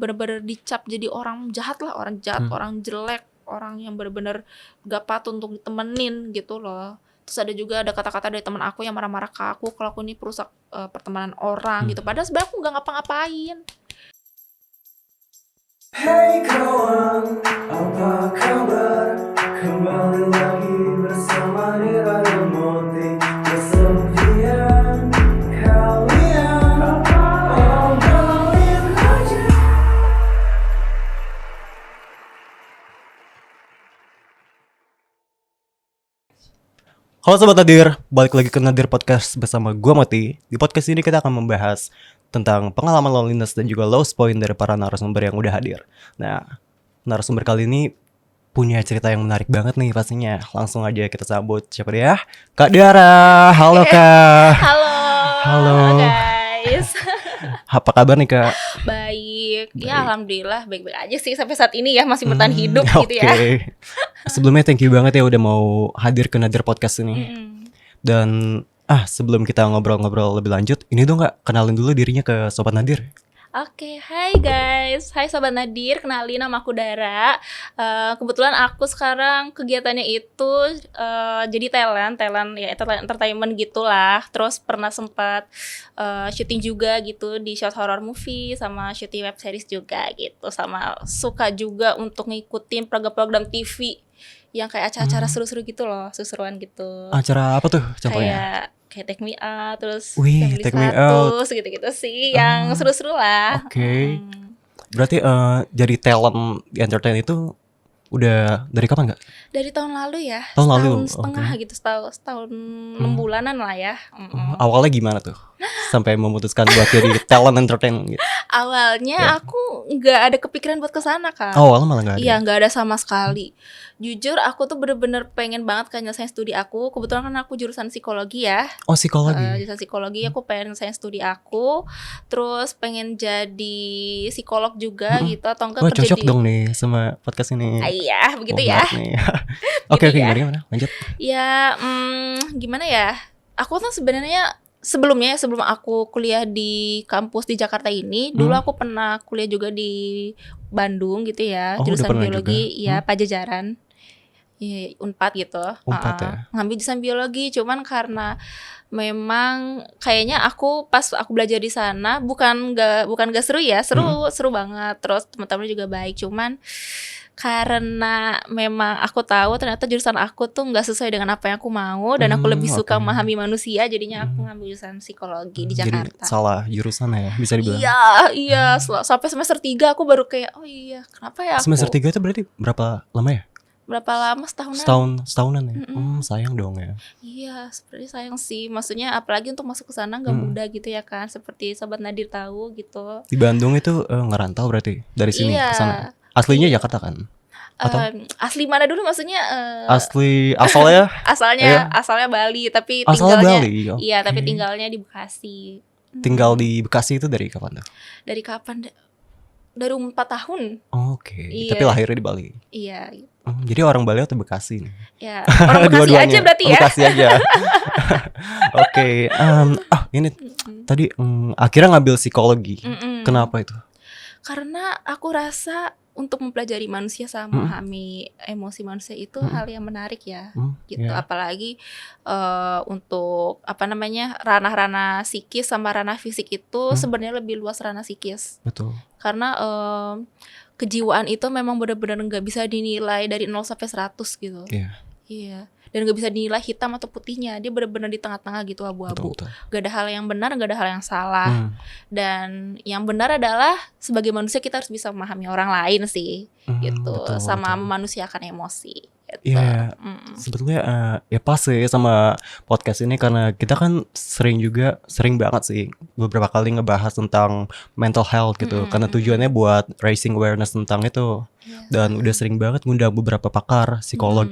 bener-bener dicap jadi orang jahat lah, orang jahat, orang jelek, orang yang bener-bener gak patut untuk ditemenin gitu loh. Terus ada kata-kata dari teman aku yang marah-marah ke aku kalau aku ini perusak pertemanan orang gitu. Padahal sebenarnya aku gak ngapa-ngapain. Hey kawan, apa kabar? Kembali lagi bersama Nira dan Moti. Kesepian kalian, obrolin aja. Halo Sobat Nadir, balik lagi ke Nadir Podcast bersama gue Moti. Di podcast ini kita akan membahas tentang pengalaman loneliness dan juga lowest point dari para narasumber yang udah hadir. Nah, narasumber kali ini punya cerita yang menarik banget nih pastinya. Langsung aja kita sambut, siapa dia? Kak Dara, halo Kak. Halo guys. Apa kabar nih Kak? Baik. Ya alhamdulillah baik-baik aja sih sampai saat ini ya, masih bertahan hidup gitu ya. Oke. Sebelumnya thank you banget ya udah mau hadir ke Nadir Podcast ini. Dan sebelum kita ngobrol-ngobrol lebih lanjut, ini dong Kak, kenalin dulu dirinya ke Sobat Nadir. Oke, hai guys, hai Sobat Nadir, kenalin nama aku Dara. Kebetulan aku sekarang kegiatannya itu jadi talent ya entertainment gitulah. Terus pernah sempat syuting juga gitu di short horror movie sama syuting web series juga gitu. Sama suka juga untuk ngikutin program-program TV yang kayak acara-acara seru-seru gitu loh, seru-seruan gitu. Acara apa tuh contohnya? Kayak Take Me Out, terus Wih, Take Me Out, gitu-gitu sih, yang seru-seru lah. Oke. Berarti jadi talent di entertain itu udah dari kapan Kak? Dari tahun lalu ya. Tahun lalu, setengah gitu, setahun 6 bulanan lah ya. Awalnya gimana tuh? Sampai memutuskan buat jadi talent entertain gitu. Awalnya aku nggak ada kepikiran buat kesana Kak. Awalnya malah nggak ada. Iya, nggak ada sama sekali. Jujur aku tuh bener-bener pengen banget kan nyelesain studi aku. Kebetulan kan aku jurusan psikologi ya. Oh, psikologi. Jurusan psikologi, aku pengen nyelesain studi aku. Terus pengen jadi psikolog juga gitu, atau enggak Wah, kerja cocok dong nih sama podcast ini. Iya, begitu ya. Oke, Gitu ya. gimana? Lanjut. Ya, gimana ya? Aku tuh sebenarnya sebelum aku kuliah di kampus di Jakarta ini, dulu aku pernah kuliah juga di Bandung gitu ya, Oh, jurusan udah pernah biologi, juga. ya Pajajaran. Iya, Unpad gitu. Unpad ya. Ngambil jurusan biologi, cuman karena memang kayaknya pas aku belajar di sana bukan gak seru ya, seru banget. Terus teman-teman juga baik, cuman karena memang aku tahu ternyata jurusan aku tuh nggak sesuai dengan apa yang aku mau, dan aku lebih suka memahami manusia, jadinya aku ngambil jurusan psikologi di Jakarta. Jadi salah jurusan ya, bisa dibilang. Iya, sampai semester 3 aku baru kayak oh iya, kenapa ya aku Semester 3 itu berarti berapa lama ya? berapa lama, setahunan. Setahunan ya. Sayang dong ya. Iya, seperti sayang sih. Maksudnya apalagi untuk masuk ke sana nggak mudah gitu ya kan, seperti Sobat Nadir tahu gitu. Di Bandung itu ngerantau berarti dari sini Iya. ke sana. Aslinya Jakarta kan? Atau Asli mana dulu maksudnya? asli asalnya? Asalnya Bali, tapi Asalnya tinggalnya Bali. Oke. iya, tapi tinggalnya di Bekasi. Tinggal di Bekasi itu dari kapan tuh? Dari kapan? Dari 4 tahun. Oke. Iya. Tapi lahirnya di Bali. Iya. Jadi orang Bali atau Bekasi nih? Ya, orang Bekasi Dua-duanya. aja berarti ya. Bekasi aja. Oke. Ini tadi akhirnya ngambil psikologi. Kenapa itu? Karena aku rasa untuk mempelajari manusia sama memahami emosi manusia itu hal yang menarik ya, gitu. Yeah. Apalagi untuk ranah-ranah psikis sama ranah fisik itu sebenarnya lebih luas ranah psikis. Betul. Karena kejiwaan itu memang benar-benar nggak bisa dinilai dari 0 sampai 100 gitu. Iya. Dan gak bisa dinilai hitam atau putihnya. Dia benar-benar di tengah-tengah gitu, abu-abu. Betul. Gak ada hal yang benar, gak ada hal yang salah. Dan yang benar adalah sebagai manusia kita harus bisa memahami orang lain sih, gitu. Sama memanusiakan emosi. Iya, sebetulnya ya pas sih sama podcast ini, karena kita kan sering banget sih beberapa kali ngebahas tentang mental health gitu, karena tujuannya buat raising awareness tentang itu. Dan udah sering banget ngundang beberapa pakar, psikolog,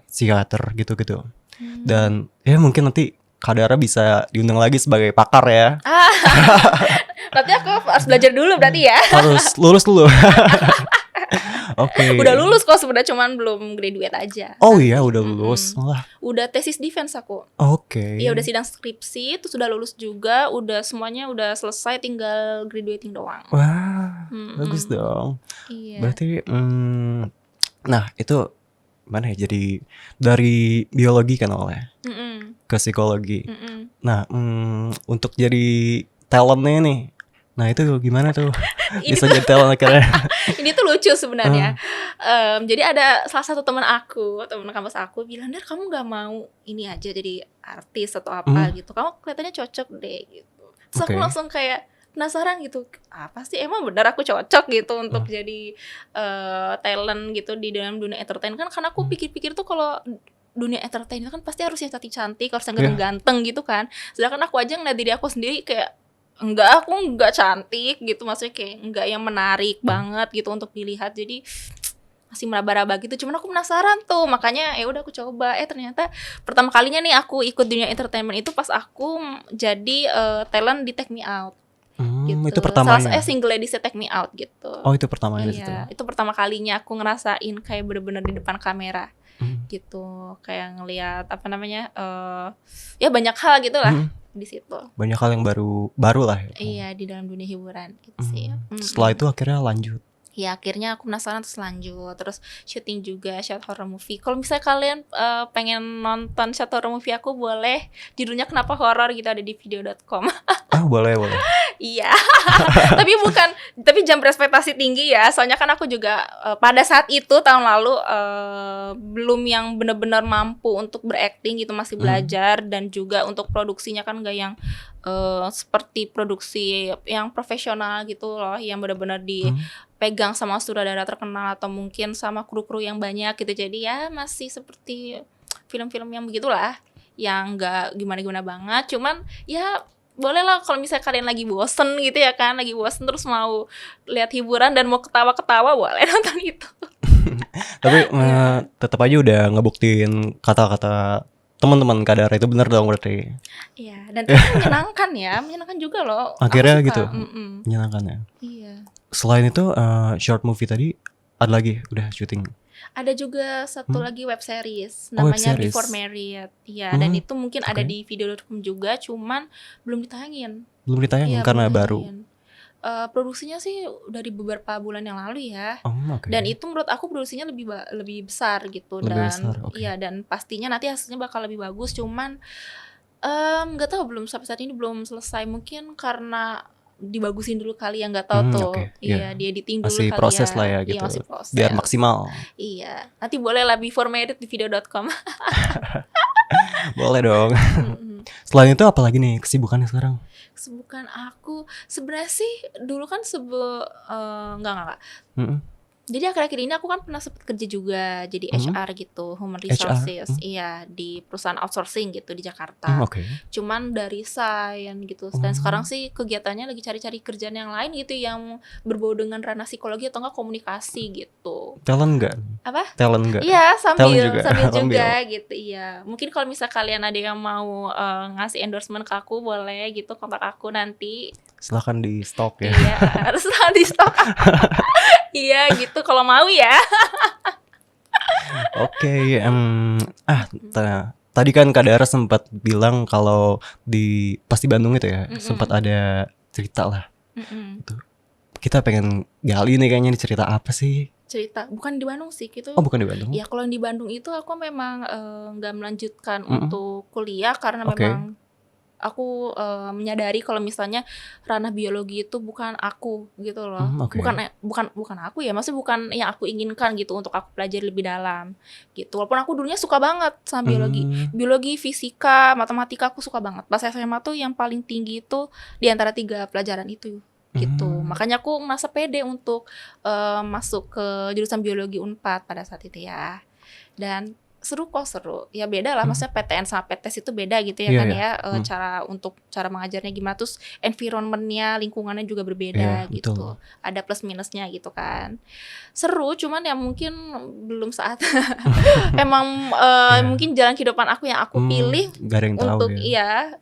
psikiater gitu-gitu. Dan ya mungkin nanti Kak Dara bisa diundang lagi sebagai pakar ya. Berarti aku harus belajar dulu berarti ya. Harus lulus dulu. Oke. Udah lulus kok sebenarnya, cuman belum graduate aja. Oh iya udah lulus malah. Udah tesis defense aku. Oke. Iya udah sidang skripsi, terus udah lulus juga, udah semuanya udah selesai, tinggal graduating doang. Wah, bagus dong. Iya. Berarti nah itu mana ya, jadi dari biologi kan awalnya ke psikologi. Nah untuk jadi talentnya nih, nah itu gimana tuh bisa jadi talent akhirnya? Ini tuh lucu sebenarnya. Jadi ada salah satu teman kampus aku bilang, "Dar, kamu gak mau ini aja jadi artis atau apa gitu? Kamu kelihatannya cocok deh gitu." Terus aku Oke. langsung kayak penasaran gitu, apa sih emang benar aku cocok gitu untuk jadi talent gitu di dalam dunia entertain kan? Karena aku pikir-pikir tuh kalau dunia entertain itu kan pasti harus yang cantik, harus yang ganteng-ganteng gitu kan. Sedangkan aku aja ngeliat diri aku sendiri kayak aku enggak cantik gitu, maksudnya kayak enggak yang menarik banget gitu untuk dilihat. Jadi masih meraba-raba gitu. Cuman aku penasaran tuh, makanya ya udah aku coba. Ternyata pertama kalinya nih aku ikut dunia entertainment itu pas aku jadi talent di Take Me Out. Gitu. Itu pertamanya. Single ladies Take Me Out gitu. Oh itu pertamanya di situ. Iya, itu pertama kalinya aku ngerasain kayak bener-bener di depan kamera. Gitu, kayak ngelihat apa namanya ya banyak hal gitu lah di situ. Banyak hal yang baru lah ya. Iya, di dalam dunia hiburan gitu sih. Setelah itu akhirnya lanjut. Ya akhirnya aku penasaran terus lanjut, terus syuting juga short horror movie. Kalau misalnya kalian pengen nonton short horror movie aku, boleh, judulnya Kenapa Horror gitu, ada di video.com. Oh boleh. Iya. tapi jam berekspektasi tinggi ya. Soalnya kan aku juga pada saat itu tahun lalu belum yang benar-benar mampu untuk berakting gitu, masih belajar, dan juga untuk produksinya kan gak yang seperti produksi yang profesional gitu loh, yang benar-benar dipegang sama sutradara terkenal atau mungkin sama kru-kru yang banyak gitu. Jadi ya masih seperti film-film yang begitulah, yang gak gimana-gimana banget. Cuman ya boleh lah kalau misalnya kalian lagi bosen gitu ya kan, lagi bosen terus mau lihat hiburan dan mau ketawa-ketawa, boleh nonton itu. Tapi tetap aja udah ngebuktiin kata-kata teman-teman Kadara itu benar dong berarti. Iya, dan itu menyenangkan juga loh. Akhirnya Aku suka. gitu. Menyenangkan ya. Iya. Selain itu short movie tadi ada lagi udah syuting. Ada juga satu lagi web series Oh, web namanya series. Before Married. Iya, dan itu mungkin ada di video.com juga, cuman belum ditayangin. Belum ditayangin Iya, karena belum baru. ditayangin. Produksinya sih dari beberapa bulan yang lalu ya. Oke. Dan itu menurut aku produksinya lebih besar gitu. Lebih Dan besar, oke. iya, dan pastinya nanti hasilnya bakal lebih bagus. Cuman nggak tahu, belum sampai saat ini belum selesai. Mungkin karena dibagusin dulu kali ya, nggak tahu tuh. Oke, Iya, iya. dia editing dulu Masih kali proses ya. lah ya Iya, gitu. masih proses. Biar maksimal. Iya, nanti boleh lah Before Married di video.com. Boleh dong. Selain itu apa lagi nih kesibukannya sekarang? Kesibukan aku sebenarnya sih dulu kan enggak. Jadi akhir-akhir ini aku kan pernah sempat kerja juga jadi HR gitu, human resources. Iya, di perusahaan outsourcing gitu di Jakarta. Oke. Cuman dari resign gitu. Dan sekarang sih kegiatannya lagi cari-cari kerjaan yang lain gitu, yang berbau dengan ranah psikologi atau enggak komunikasi gitu. Talent nggak? Apa? Talent nggak? Iya, sambil juga. juga gitu. Iya, mungkin kalau misal kalian ada yang mau ngasih endorsement ke aku, boleh gitu, kontak aku nanti. Silahkan di stok ya. Iya, harus di stok. Iya gitu, kalau mau ya. Oke, tadi kan Kak Dara sempat bilang kalau pas di Bandung itu ya, sempat ada cerita lah. Gitu. Kita pengen gali nih kayaknya, cerita apa sih? Cerita bukan di Bandung sih gitu. Oh, bukan di Bandung. Ya kalau di Bandung itu aku memang nggak melanjutkan untuk kuliah karena Oke. memang aku menyadari kalau misalnya ranah biologi itu bukan aku gitu loh. Oke. Bukan aku ya, maksudnya bukan yang aku inginkan gitu untuk aku pelajari lebih dalam gitu. Walaupun aku dulunya suka banget sama biologi, fisika, matematika aku suka banget. Pas SMA tuh yang paling tinggi itu di antara 3 pelajaran itu gitu. Makanya aku merasa pede untuk masuk ke jurusan biologi Unpad pada saat itu ya. Dan seru ya, beda lah, maksudnya PTN sama PTS itu beda gitu ya. Cara mengajarnya gimana, terus environmentnya, lingkungannya juga berbeda gitu. Betul. Ada plus minusnya gitu kan. Seru, cuman ya mungkin belum saat emang mungkin jalan kehidupan aku yang aku pilih Gak ada yang tahu untuk ya.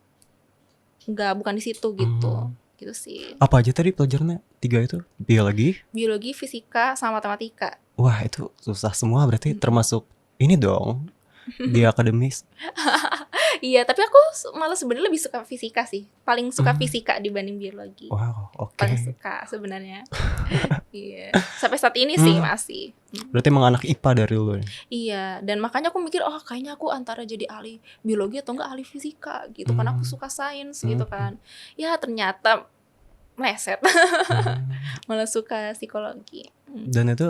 bukan di situ gitu. Gitu sih. Apa aja tadi pelajarannya? 3 itu? Biologi? Biologi, fisika, sama matematika. Wah, itu susah semua berarti termasuk ini dong di akademis. Iya, tapi aku malah sebenarnya lebih suka fisika sih. Paling suka Hmm. fisika dibanding biologi. Wow, oke. Paling suka sebenarnya. Iya. Sampai saat ini sih masih. Berarti emang anak IPA dari lu nih. Iya, dan makanya aku mikir, oh kayaknya aku antara jadi ahli biologi atau enggak ahli fisika gitu, karena aku suka sains gitu kan. Ya ternyata meleset, malah suka psikologi. Dan itu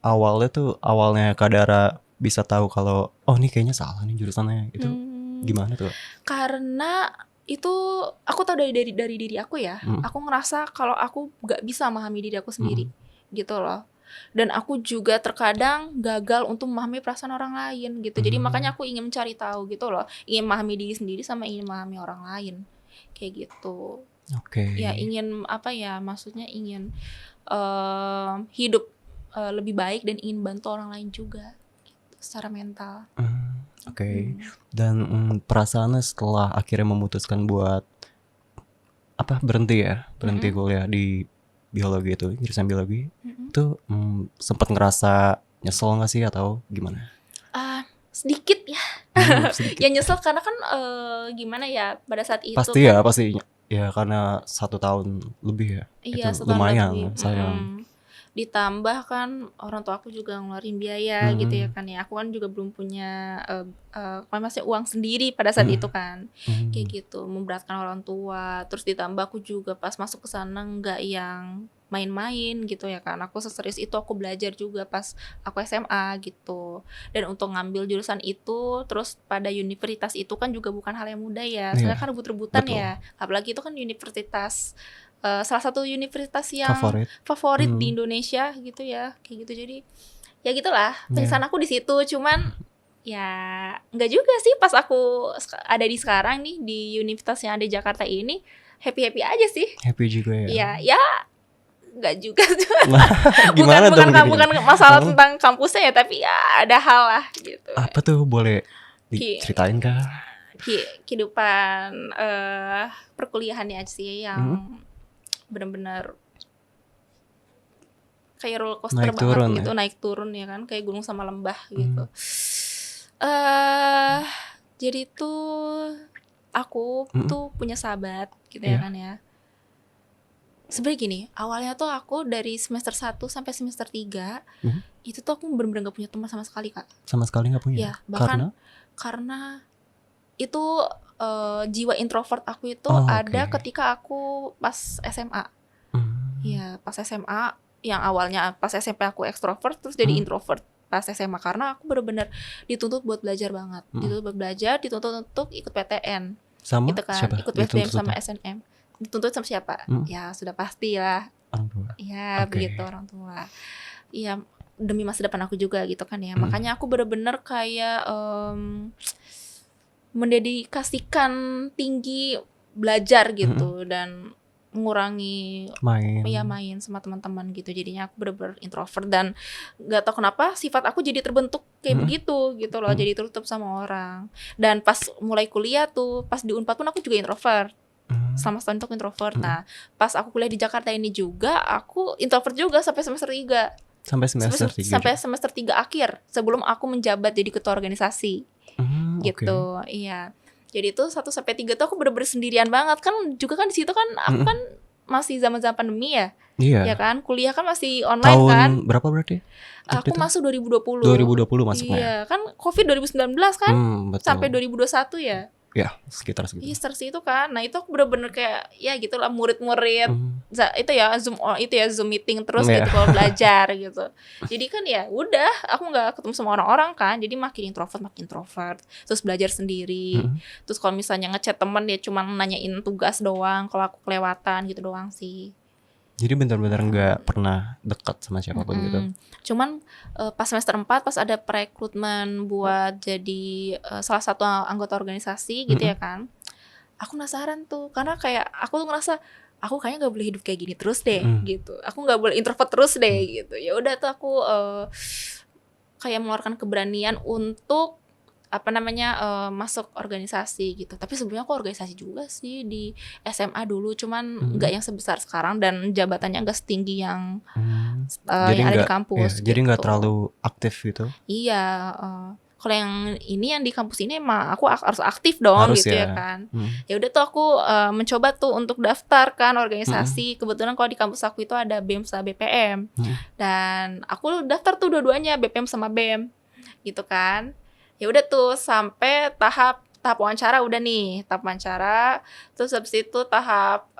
awalnya Kak Dara bisa tahu kalau oh ini kayaknya salah nih jurusannya itu gimana tuh? Karena itu aku tahu dari diri aku ya. Aku ngerasa kalau aku nggak bisa memahami diri aku sendiri, gitu loh. Dan aku juga terkadang gagal untuk memahami perasaan orang lain gitu. Jadi makanya aku ingin mencari tahu gitu loh. Ingin memahami diri sendiri sama ingin memahami orang lain. Kayak gitu. Oke. Ya ingin apa ya? Maksudnya ingin hidup lebih baik dan ingin bantu orang lain juga gitu, secara mental. Oke. Dan perasaannya setelah akhirnya memutuskan buat berhenti kuliah di biologi itu, jurusan biologi, itu sempat ngerasa nyesel nggak sih atau gimana? Sedikit ya. Sedikit. Ya nyesel karena kan gimana ya pada saat itu Pasti kan, ya karena 1 tahun lebih ya. iya, Itu 1 tahun lumayan lebih. sayang. Ditambah kan orang tua aku juga ngeluarin biaya gitu ya kan ya. Aku kan juga belum punya masih uang sendiri pada saat itu kan. Kayak gitu, memberatkan orang tua. Terus ditambah aku juga pas masuk ke sana nggak yang main-main gitu ya kan. Aku seserius itu aku belajar juga pas aku SMA gitu. Dan untuk ngambil jurusan itu terus pada universitas itu kan juga bukan hal yang mudah ya. Soalnya kan rebut-rebutan betul. ya. Apalagi itu kan universitas salah satu universitas yang Favorit. di Indonesia gitu ya, kayak gitu. Jadi ya gitulah penyesalan aku di situ. Cuman ya nggak juga sih, pas aku ada di sekarang nih di universitas yang ada di Jakarta ini happy aja sih. Happy juga ya. Ya nggak juga. Gimana bukan masalah tentang kampusnya ya, tapi ya ada hal lah gitu. Apa tuh, boleh diceritain kah? Kehidupan perkuliahannya aja sih yang benar-benar kayak roller coaster banget gitu, naik turun ya kan, kayak gunung sama lembah gitu. Jadi tuh aku tuh punya sahabat gitu ya kan ya. Sebenarnya gini, awalnya tuh aku dari semester 1 sampai semester 3 itu tuh aku benar-benar gak punya teman sama sekali, Kak. Sama sekali gak punya? Ya, bahkan karena itu jiwa introvert aku itu ada ketika aku pas SMA. Ya, pas SMA yang awalnya pas SMP aku ekstrovert terus jadi introvert pas SMA karena aku benar-benar dituntut buat belajar banget. Dituntut buat belajar, dituntut untuk ikut PTN. Sama gitu kan, siapa? Ikut BSDM sama SNM. Dituntut sama siapa? Ya, sudah pastilah orang tua. Ya, begitu, orang tua. Ya, demi masa depan aku juga gitu kan ya. Makanya aku benar-benar kayak mendedikasikan tinggi belajar gitu dan mengurangi main sama teman-teman gitu. Jadinya aku bener-bener introvert dan nggak tahu kenapa sifat aku jadi terbentuk kayak begitu gitu loh. Jadi tertutup sama orang. Dan pas mulai kuliah tuh, pas di Unpad pun aku juga introvert. Selama setahun itu aku introvert. Nah, pas aku kuliah di Jakarta ini juga aku introvert juga sampai semester 3. Sampai semester 3. Sampai semester 3 akhir sebelum aku menjabat jadi ketua organisasi. Gitu. Iya. Jadi itu 1 sampai 3 tuh aku bener-bener sendirian banget kan, juga kan di situ kan aku kan masih zaman-zaman pandemi ya. Iya. Ya kan? Kuliah kan masih online tahun kan. Tahun berapa berarti? Aku masuk 2020. 2020 masuknya. Iya, kan Covid 2019 kan? Betul. Sampai 2021 ya. Ya, sekitar segitu. Iya, sekitar situ kan. Nah, itu aku bener-bener kayak ya gitulah murid-murid. Itu ya Zoom meeting terus gitu kalau belajar gitu. Jadi kan ya udah, aku nggak ketemu sama orang-orang kan. Jadi makin introvert. Terus belajar sendiri. Terus kalau misalnya ngechat temen ya cuma nanyain tugas doang. Kalau aku kelewatan gitu doang sih. Jadi benar-benar nggak pernah dekat sama siapapun gitu. Cuman pas semester 4 pas ada perekrutmen buat jadi salah satu anggota organisasi gitu ya kan. Aku penasaran tuh karena kayak aku tuh ngerasa aku kayaknya nggak boleh hidup kayak gini terus deh gitu. Aku nggak boleh introvert terus deh gitu. Ya udah tuh aku kayak mengeluarkan keberanian untuk masuk organisasi gitu. Tapi sebelumnya aku organisasi juga sih di SMA dulu, cuman nggak yang sebesar sekarang dan jabatannya nggak setinggi yang Jadi yang ada di nggak, kampus jadi nggak gitu. terlalu aktif gitu. Iya, kalau yang ini yang di kampus ini emang aku harus aktif dong Harus gitu ya ya. kan. Hmm. Ya udah tuh aku mencoba tuh untuk daftar kan Mm-mm. organisasi. Kebetulan kalau di kampus aku itu ada BEM sama BPM. Mm-mm. Dan aku daftar tuh dua-duanya, BPM sama BEM. Gitu kan. Ya udah tuh sampai tahap wawancara udah nih, tahap wawancara. Terus habis itu tahap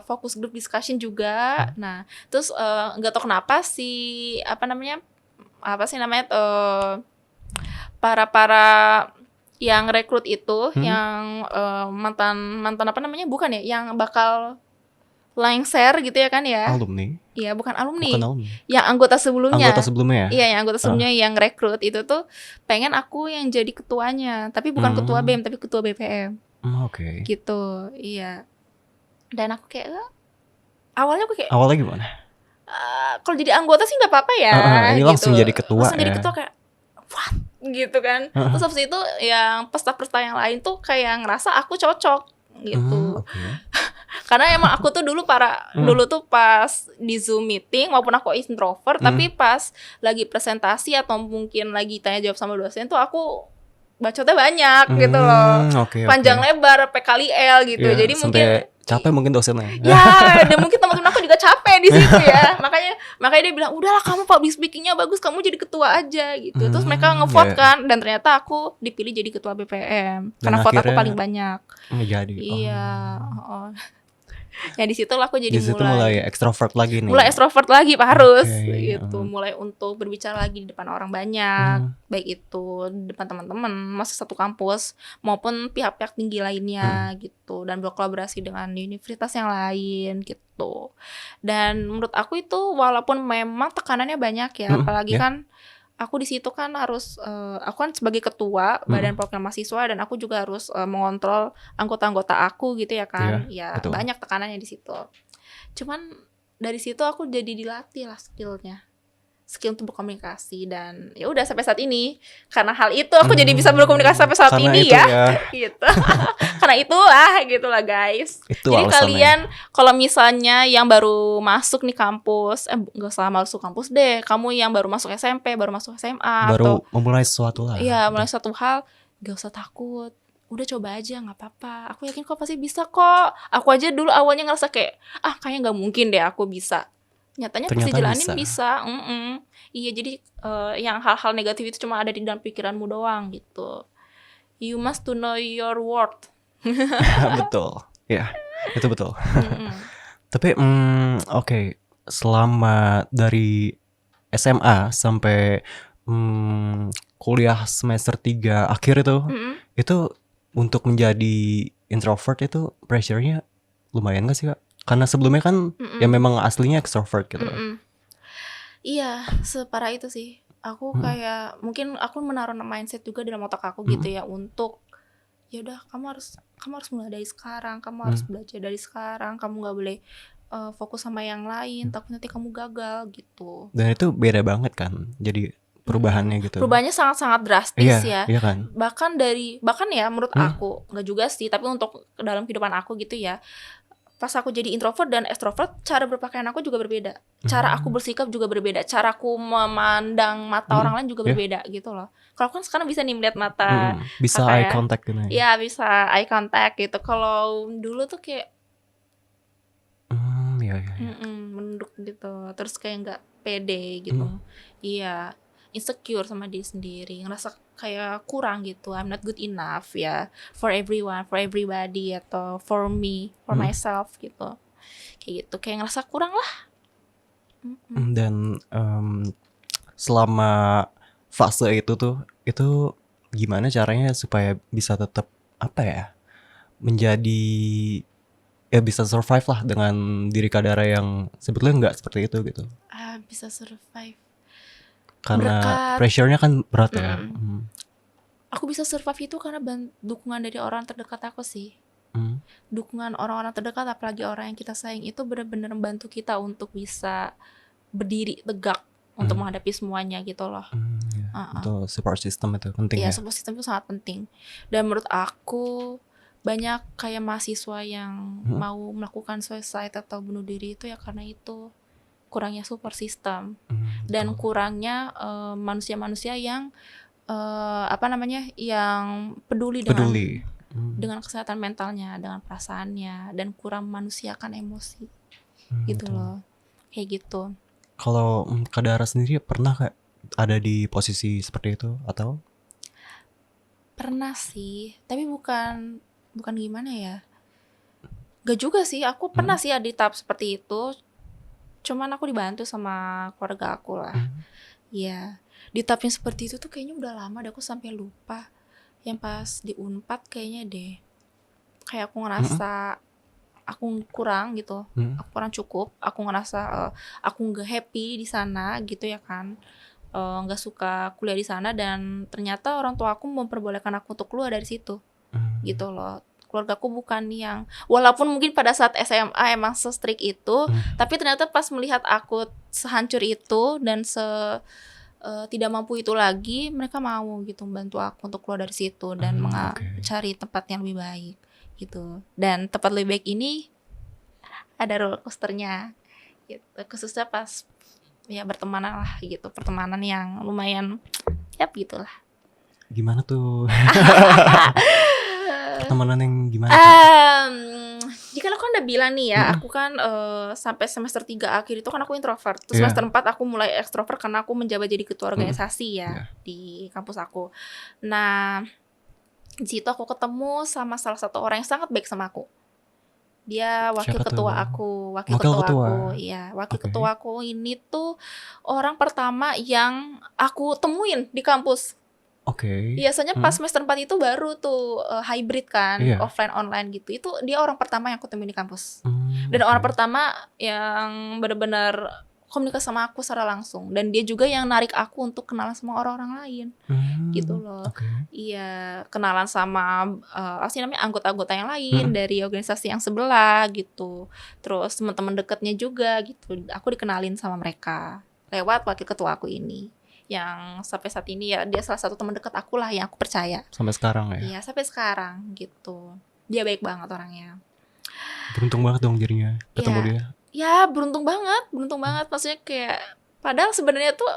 focus group discussion juga. Nah, terus nggak tahu kenapa apa sih namanya para yang rekrut itu, yang mantan apa namanya, bukan ya, yang bakal lengser gitu ya kan ya. Alumni. Iya, bukan alumni. Bukan alumni. Yang anggota sebelumnya. Anggota sebelumnya ya. Iya, yang anggota sebelumnya yang rekrut itu tuh pengen aku yang jadi ketuanya, tapi bukan ketua BEM tapi ketua BPM. Oke. Gitu. Iya. Dan aku kayak awalnya aku kayak Awalnya gimana? kalau jadi anggota sih nggak apa-apa ya. Ini gitu. langsung jadi ketua Langsung jadi ya. ketua kayak what? Gitu kan. Terus habis itu yang peserta yang lain tuh kayak ngerasa aku cocok gitu. Oke. Karena emang aku tuh dulu dulu tuh pas di Zoom meeting walaupun aku introvert tapi pas lagi presentasi atau mungkin lagi tanya jawab sama dosen tuh aku bacotnya banyak gitu loh. Oke. Panjang lebar P kali L gitu. Iya, Jadi sampai mungkin capek mungkin dosennya. ya, dan mungkin teman-teman aku juga capek di situ ya. Makanya dia bilang, "Udahlah kamu public speaking-nya bagus, kamu jadi ketua aja." gitu. Terus mereka ngevote kan dan ternyata aku dipilih jadi ketua BPM karena vote aku akhirnya paling banyak. Jadi. Iya, ya di situ lah aku jadi Di situ mulai ekstrovert lagi nih. mulai extrovert lagi Pak harus Oke, gitu, mulai untuk berbicara lagi di depan orang banyak, baik itu di depan teman-teman masih satu kampus maupun pihak-pihak tinggi lainnya gitu, dan berkolaborasi dengan universitas yang lain gitu. Dan menurut aku itu walaupun memang tekanannya banyak ya, apalagi kan aku di situ kan harus aku kan sebagai ketua badan perwakilan mahasiswa dan aku juga harus mengontrol anggota-anggota aku gitu ya kan. Ya betul. banyak tekanannya di situ. Cuman dari situ aku jadi dilatih lah skill untuk berkomunikasi, dan ya udah sampai saat ini karena hal itu aku jadi bisa berkomunikasi sampai saat karena ini itu ya. Gitu. Karena itulah gitulah guys. Itu Jadi alasannya. kalian kalau misalnya yang baru masuk nih kampus, nggak usah masuk kampus deh. Kamu yang baru masuk SMP, baru masuk SMA, baru atau memulai sesuatu lah. iya mulai satu hal, gak usah takut. Udah coba aja, nggak apa-apa. Aku yakin kok pasti bisa kok. Aku aja dulu awalnya ngerasa kayak kayaknya nggak mungkin deh aku bisa. Nyatanya pas Ternyata dijalanin bisa. Iya, jadi yang hal-hal negatif itu cuma ada di dalam pikiranmu doang gitu. You must to know your worth. Betul. Ya, itu betul. Tapi oke, selama dari SMA sampai kuliah semester 3 akhir itu untuk menjadi introvert itu pressure-nya lumayan gak sih Kak? Karena sebelumnya kan ya memang aslinya extrovert gitu. Iya, separah itu sih. Aku kayak mungkin aku menaruh mindset juga dalam otak aku gitu ya, untuk ya udah kamu harus mulai dari sekarang, kamu harus belajar dari sekarang, kamu nggak boleh fokus sama yang lain, takut nanti kamu gagal gitu. Dan itu beda banget kan, jadi perubahannya gitu. Perubahannya sangat-sangat drastis ya. Iya kan. Bahkan ya menurut aku, nggak juga sih, tapi untuk dalam kehidupan aku gitu ya. Pas aku jadi introvert dan extrovert, cara berpakaian aku juga berbeda. Cara aku bersikap juga berbeda. Cara aku memandang mata orang lain juga berbeda gitu loh. Kalau aku kan sekarang bisa nih melihat mata bisa eye contact gitu. Iya, bisa eye contact gitu. Kalau dulu tuh kayak iya. menunduk gitu. Terus kayak nggak pede gitu. Iya, insecure sama diri sendiri, ngerasa kayak kurang gitu, I'm not good enough ya, for everyone, for everybody, atau for me, for myself gitu, kayak gitu, kayak ngerasa kurang lah. Dan selama fase itu gimana caranya supaya bisa tetap menjadi bisa survive lah dengan diri Kadara yang sebetulnya nggak seperti itu gitu. Bisa survive karena pressure-nya kan berat ya. Aku bisa survive itu karena dukungan dari orang terdekat aku sih. Dukungan orang-orang terdekat, apalagi orang yang kita sayang, itu benar-benar membantu kita untuk bisa berdiri tegak untuk menghadapi semuanya gitu loh. Betul, support system itu penting ya. Iya, support system itu sangat penting. Dan menurut aku banyak kayak mahasiswa yang mau melakukan suicide atau bunuh diri itu ya karena itu kurangnya support system dan betul. kurangnya manusia-manusia yang yang peduli dengan Peduli. dengan kesehatan mentalnya, dengan perasaannya, dan kurang manusiakan emosi gitu Betul. loh, kayak gitu. Kalau Kak Dara sendiri pernah Kak ada di posisi seperti itu atau? Pernah sih, tapi bukan gimana ya, gak juga sih, aku pernah sih ada di tahap seperti itu, cuman aku dibantu sama keluarga aku lah. Iya, di tahap yang seperti itu tuh kayaknya udah lama deh, aku sampai lupa. Yang pas di Unpad kayaknya deh, kayak aku ngerasa aku kurang gitu, aku kurang cukup, aku ngerasa aku nggak happy di sana gitu ya kan, nggak suka kuliah di sana, dan ternyata orang tua aku memperbolehkan aku untuk keluar dari situ gitu loh. Keluargaku bukan yang, walaupun mungkin pada saat SMA emang se-strict itu, tapi ternyata pas melihat aku sehancur itu dan tidak mampu itu lagi, mereka mau gitu membantu aku untuk keluar dari situ dan cari tempat yang lebih baik gitu. Dan tempat lebih baik ini ada roller coasternya gitu, khususnya pas ya bertemanan lah gitu, pertemanan yang lumayan gitulah. Gimana tuh? Pertemanan yang gimana? Jika lo kan udah bilang nih ya, aku kan sampai semester 3 akhir itu kan aku introvert. Terus Iya. semester 4 aku mulai ekstrovert karena aku menjabat jadi ketua organisasi ya di kampus aku. Nah, di situ aku ketemu sama salah satu orang yang sangat baik sama aku. Dia wakil Siapa ketua tuh? aku, Wakil ketua. Iya, wakil Oke. ketua aku ini tuh orang pertama yang aku temuin di kampus. Oke. Biasanya pas semester 4 itu baru tuh hybrid kan, Iya. offline online gitu. Itu dia orang pertama yang aku temuin di kampus. Dan Oke. orang pertama yang benar-benar komunikasi sama aku secara langsung, dan dia juga yang narik aku untuk kenalan sama orang-orang lain gitu loh. Oke. Iya, kenalan sama anggota-anggota yang lain dari organisasi yang sebelah gitu. Terus teman-teman dekatnya juga gitu. Aku dikenalin sama mereka lewat wakil ketua aku ini, yang sampai saat ini ya dia salah satu teman dekat aku lah yang aku percaya. Sampai sekarang ya. Iya, sampai sekarang gitu. Dia baik banget orangnya. Beruntung banget dong jadinya ketemu dia. Ya, beruntung banget. Maksudnya kayak, padahal sebenarnya tuh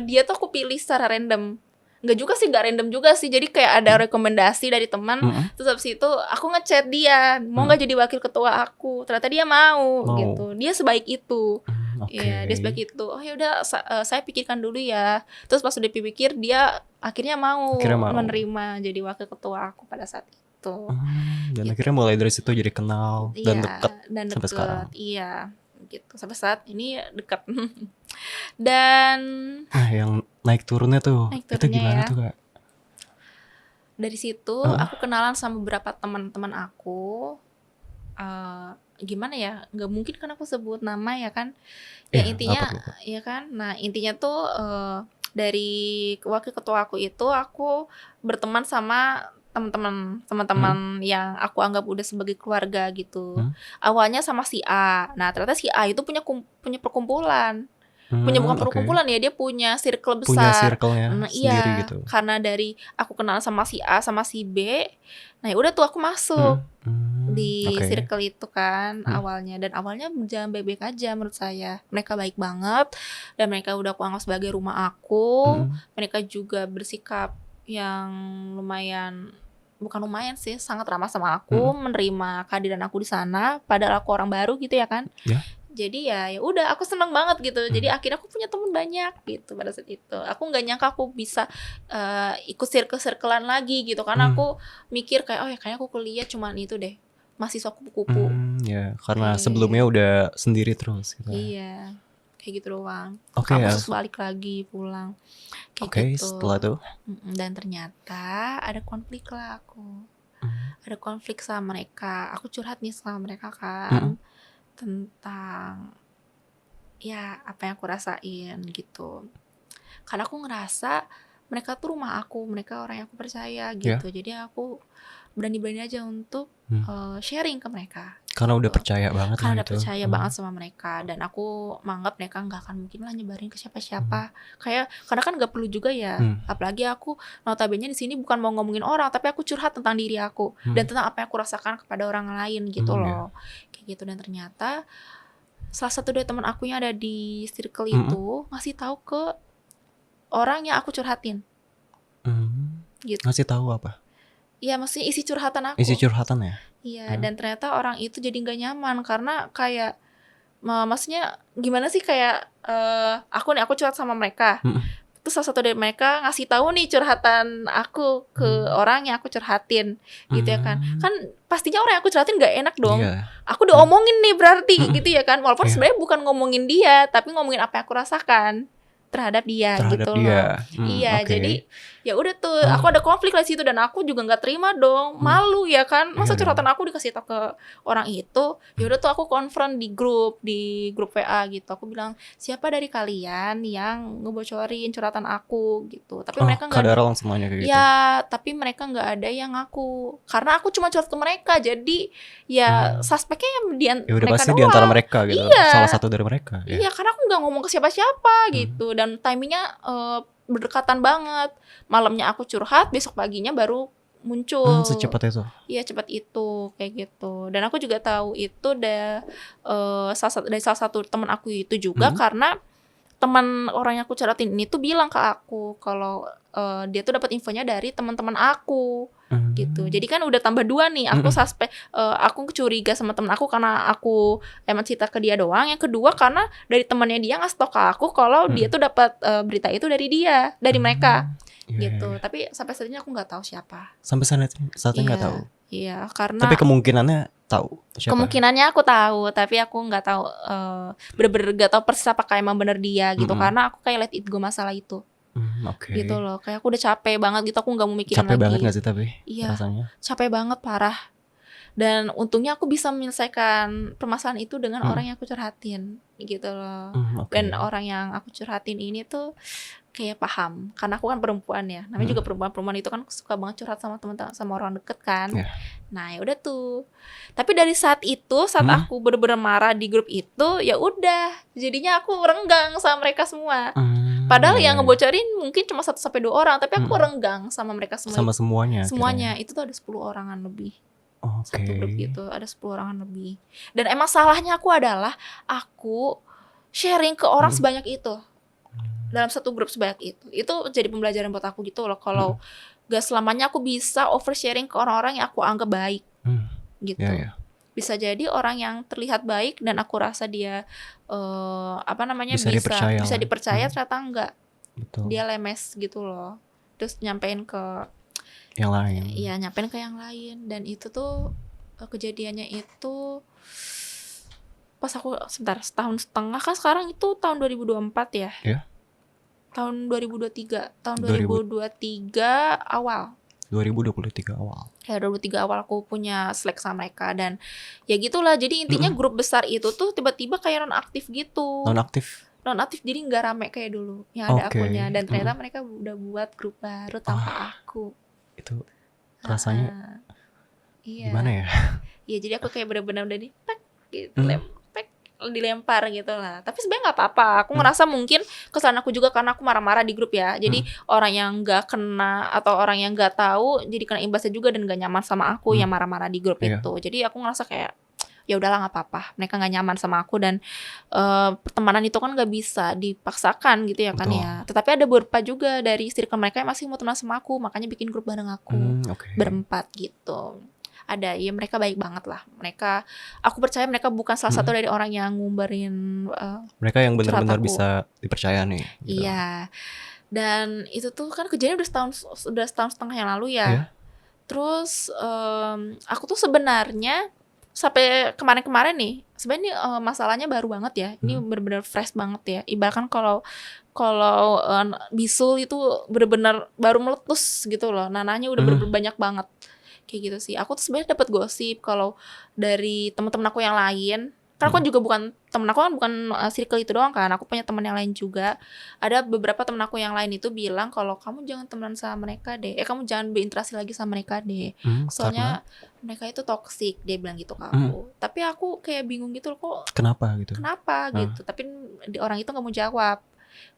dia tuh aku pilih secara random. Nggak random juga sih. Jadi kayak ada rekomendasi dari teman. Terus habis itu aku ngechat dia, mau nggak jadi wakil ketua aku. Ternyata dia mau gitu. Dia sebaik itu. Iya, dia sebaik itu. Oh ya udah, saya pikirkan dulu ya. Terus pas udah pikir, dia akhirnya mau menerima jadi wakil ketua aku pada saat itu. Dan akhirnya mulai dari situ jadi kenal dan dekat sampai sekarang. Iya, gitu. Sampai saat ini dekat. Dan yang naik turunnya tuh, itu gimana tuh Kak? Dari situ aku kenalan sama beberapa teman-teman aku. Gimana ya? Nggak mungkin kan aku sebut nama ya kan? Ya intinya, ya kan. Nah intinya tuh dari wakil ketua aku itu, aku berteman sama teman-teman yang aku anggap udah sebagai keluarga gitu. Awalnya sama si A. Nah ternyata si A itu punya perkumpulan. Bukan perkumpulan ya, dia punya circle besar. Punya circle-nya sendiri gitu. Karena dari aku kenal sama si A sama si B, nah ya udah tuh aku masuk di circle itu kan awalnya. Dan awalnya berjalan baik-baik aja menurut saya. Mereka baik banget, dan mereka udah aku anggap sebagai rumah aku. Mereka juga bersikap yang bukan lumayan sih, sangat ramah sama aku, menerima kehadiran aku di sana, padahal aku orang baru gitu ya kan. Jadi ya udah, aku seneng banget gitu. Jadi akhirnya aku punya teman banyak gitu pada saat itu. Aku nggak nyangka aku bisa ikut circle-circlean lagi gitu, karena aku mikir kayak kayaknya aku kuliah cuman itu deh, mahasiswa kupu-kupu. Ya, karena sebelumnya udah sendiri terus gitu. Iya, kayak gitu doang. Terus balik lagi pulang kayak gitu. Setelah itu dan ternyata ada konflik lah aku. Ada konflik sama mereka. Aku curhat nih sama mereka kan, tentang ya apa yang aku rasain gitu. Karena aku ngerasa mereka tuh rumah aku, mereka orang yang aku percaya gitu. Jadi aku berani-berani aja untuk sharing ke mereka. Karena udah percaya banget. Karena udah percaya banget sama mereka, dan aku menganggap mereka nggak akan mungkin lah nyebarin ke siapa-siapa. Karena kan nggak perlu juga ya. Apalagi aku notabene di sini bukan mau ngomongin orang, tapi aku curhat tentang diri aku dan tentang apa yang aku rasakan kepada orang lain gitu loh. Kayak gitu. Dan ternyata salah satu dari teman aku yang ada di circle Mm-mm. itu ngasih tahu ke orang yang aku curhatin gitu. Ngasih tahu apa? Iya, maksudnya isi curhatan aku. Isi curhatan ya? Iya, dan ternyata orang itu jadi nggak nyaman karena kayak maksudnya gimana sih, kayak aku curhat sama mereka. Mm-mm. Terus salah satu dari mereka ngasih tahu nih curhatan aku ke orang yang aku curhatin gitu ya kan. Kan pastinya orang yang aku curhatin nggak enak dong. Iya. Aku udah omongin nih berarti gitu ya kan. Walaupun Iya. sebenarnya bukan ngomongin dia, tapi ngomongin apa yang aku rasakan terhadap dia Terhadap gitu dia. loh. Iya, Oke. jadi ya udah tuh aku ada konflik lah situ dan aku juga nggak terima dong, malu ya kan. Masa Iya curhatan aku dikasih tau ke orang itu. Ya udah tuh aku konfront di grup WA gitu. Aku bilang, siapa dari kalian yang ngebocorin curhatan aku gitu. Tapi mereka nggak kadar orang semuanya kayak gitu. ya, tapi mereka nggak ada yang ngaku karena aku cuma curhat ke mereka. Jadi ya suspeknya yang Ya udah mereka pasti doang. di antara mereka gitu. Iya. Salah satu dari mereka. Ya. Iya, karena aku nggak ngomong ke siapa-siapa gitu. Dan timingnya berdekatan banget. Malamnya aku curhat, besok paginya baru muncul. Secepat itu. Iya, cepat itu kayak gitu. Dan aku juga tahu itu dari salah satu teman aku itu juga karena teman orang yang aku curhatin ini tuh bilang ke aku kalau dia tuh dapat infonya dari teman-teman aku gitu. Jadi kan udah tambah 2 nih. Aku suspek, aku curiga sama temen aku karena aku emang cerita ke dia doang. Yang kedua karena dari temannya dia ngasih tau ke aku kalau dia tuh dapat berita itu dari dia, dari mereka gitu. Tapi sampai saat ini aku nggak tahu siapa. Sampai saat ini nggak tahu. Iya, karena Tapi kemungkinannya tahu siapa. kemungkinannya aku tahu, tapi aku nggak tahu bener-bener nggak tahu persis apakah emang bener dia gitu. Karena aku kayak let it go masalah itu. Oke. Gitu loh, kayak aku udah capek banget gitu, aku nggak mau mikirin Capek lagi. banget gak sih tapi Iya. rasanya? Capek banget, parah. Dan untungnya aku bisa menyelesaikan permasalahan itu dengan orang yang aku curhatin gitu loh. Oke. Dan orang yang aku curhatin ini tuh kayak paham, karena aku kan perempuan ya. Namanya juga perempuan itu kan suka banget curhat sama teman-teman, sama orang deket kan. Yeah. Nah, ya udah tuh. Tapi dari saat itu, saat aku bener-bener marah di grup itu, ya udah. Jadinya aku renggang sama mereka semua. Padahal yang ngebocorin mungkin cuma 1-2 orang, tapi aku renggang sama mereka semua. Sama semuanya. Semuanya. Itu tuh ada 10 orangan lebih. Oke. Satu grup gitu ada 10 orangan lebih. Dan emang salahnya aku adalah aku sharing ke orang sebanyak itu. Dalam satu grup sebanyak itu. Itu jadi pembelajaran buat aku gitu loh. Kalau gak selamanya aku bisa oversharing ke orang-orang yang aku anggap baik. Gitu. Ya. Bisa jadi orang yang terlihat baik dan aku rasa dia bisa dipercaya ternyata enggak. Betul. Dia lemes gitu loh. Terus nyampein ke yang lain. Iya, nyampein ke yang lain. Dan itu tuh kejadiannya itu pas aku setahun setengah kan. Sekarang itu tahun 2024 ya. Iya. Tahun 2023. Tahun 2023 awal. 2023 awal. Ya 2023 awal aku punya Slack sama mereka. Dan ya gitulah. Jadi intinya grup besar itu tuh tiba-tiba kayak non-aktif gitu. Non-aktif, jadi gak rame kayak dulu yang ada akunya. Dan ternyata mereka udah buat grup baru tanpa aku. Itu rasanya iya. gimana ya? Iya, jadi aku kayak bener-bener udah gitu, dilempar gitu lah. Tapi sebenarnya nggak apa-apa. Aku ngerasa mungkin kesalahan aku juga karena aku marah-marah di grup ya. Jadi orang yang nggak kena atau orang yang nggak tahu jadi kena imbasnya juga dan nggak nyaman sama aku yang marah-marah di grup itu. Jadi aku ngerasa kayak ya udahlah nggak apa-apa. Mereka nggak nyaman sama aku dan pertemanan itu kan nggak bisa dipaksakan gitu ya kan. Betul. Ya. Tetapi ada beberapa juga dari circle mereka yang masih mau temenan sama aku, makanya bikin grup bareng aku berempat gitu. Ada, ya mereka baik banget lah. Mereka, aku percaya mereka bukan salah satu dari orang yang ngumbarin mereka yang benar-benar curhat aku. bisa dipercaya nih gitu. Iya. Dan itu tuh kan kejadian udah setahun setengah yang lalu ya. Iya. Terus aku tuh sebenarnya sampai kemarin-kemarin nih, sebenarnya ini masalahnya baru banget ya. Ini benar-benar fresh banget ya. Ibaratkan kalau bisul itu benar-benar baru meletus gitu loh. Nanahnya udah benar-benar banyak banget. Kayak gitu sih. Aku tuh sebenarnya dapat gosip kalau dari teman-teman aku yang lain. Karena aku juga bukan temen aku kan bukan circle itu doang kan. Aku punya teman yang lain juga. Ada beberapa temen aku yang lain itu bilang kalau kamu jangan temenan sama mereka deh. Kamu jangan berinteraksi lagi sama mereka deh. Soalnya mereka itu toksik, dia bilang gitu ke aku. Tapi aku kayak bingung gitu loh, kok kenapa gitu. Tapi orang itu nggak mau jawab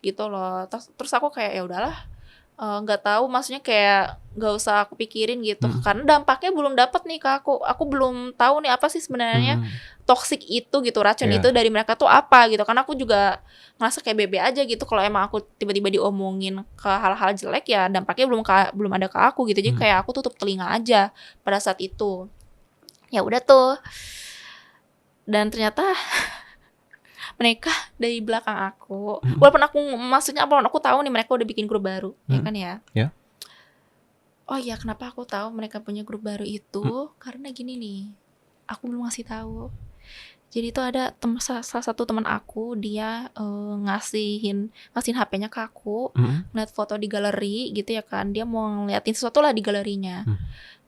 gitu loh. Terus aku kayak ya udahlah. nggak tahu, maksudnya kayak nggak usah aku pikirin gitu, karena dampaknya belum dapat nih ke aku belum tahu nih apa sih sebenarnya toxic itu gitu, racun Iya. itu dari mereka tuh apa gitu, karena aku juga ngerasa kayak bebe aja gitu kalau emang aku tiba-tiba diomongin ke hal-hal jelek ya dampaknya belum ada ke aku gitu, jadi kayak aku tutup telinga aja pada saat itu. Ya udah tuh, dan ternyata mereka dari belakang aku, walaupun aku tahu nih mereka udah bikin grup baru, ya kan ya. Ya. Oh iya, kenapa aku tahu mereka punya grup baru itu? Karena gini nih, aku belum ngasih tahu. Jadi itu ada salah satu teman aku, dia ngasihin HP-nya ke aku, ngeliat foto di galeri gitu ya kan. Dia mau ngeliatin sesuatu lah di galerinya.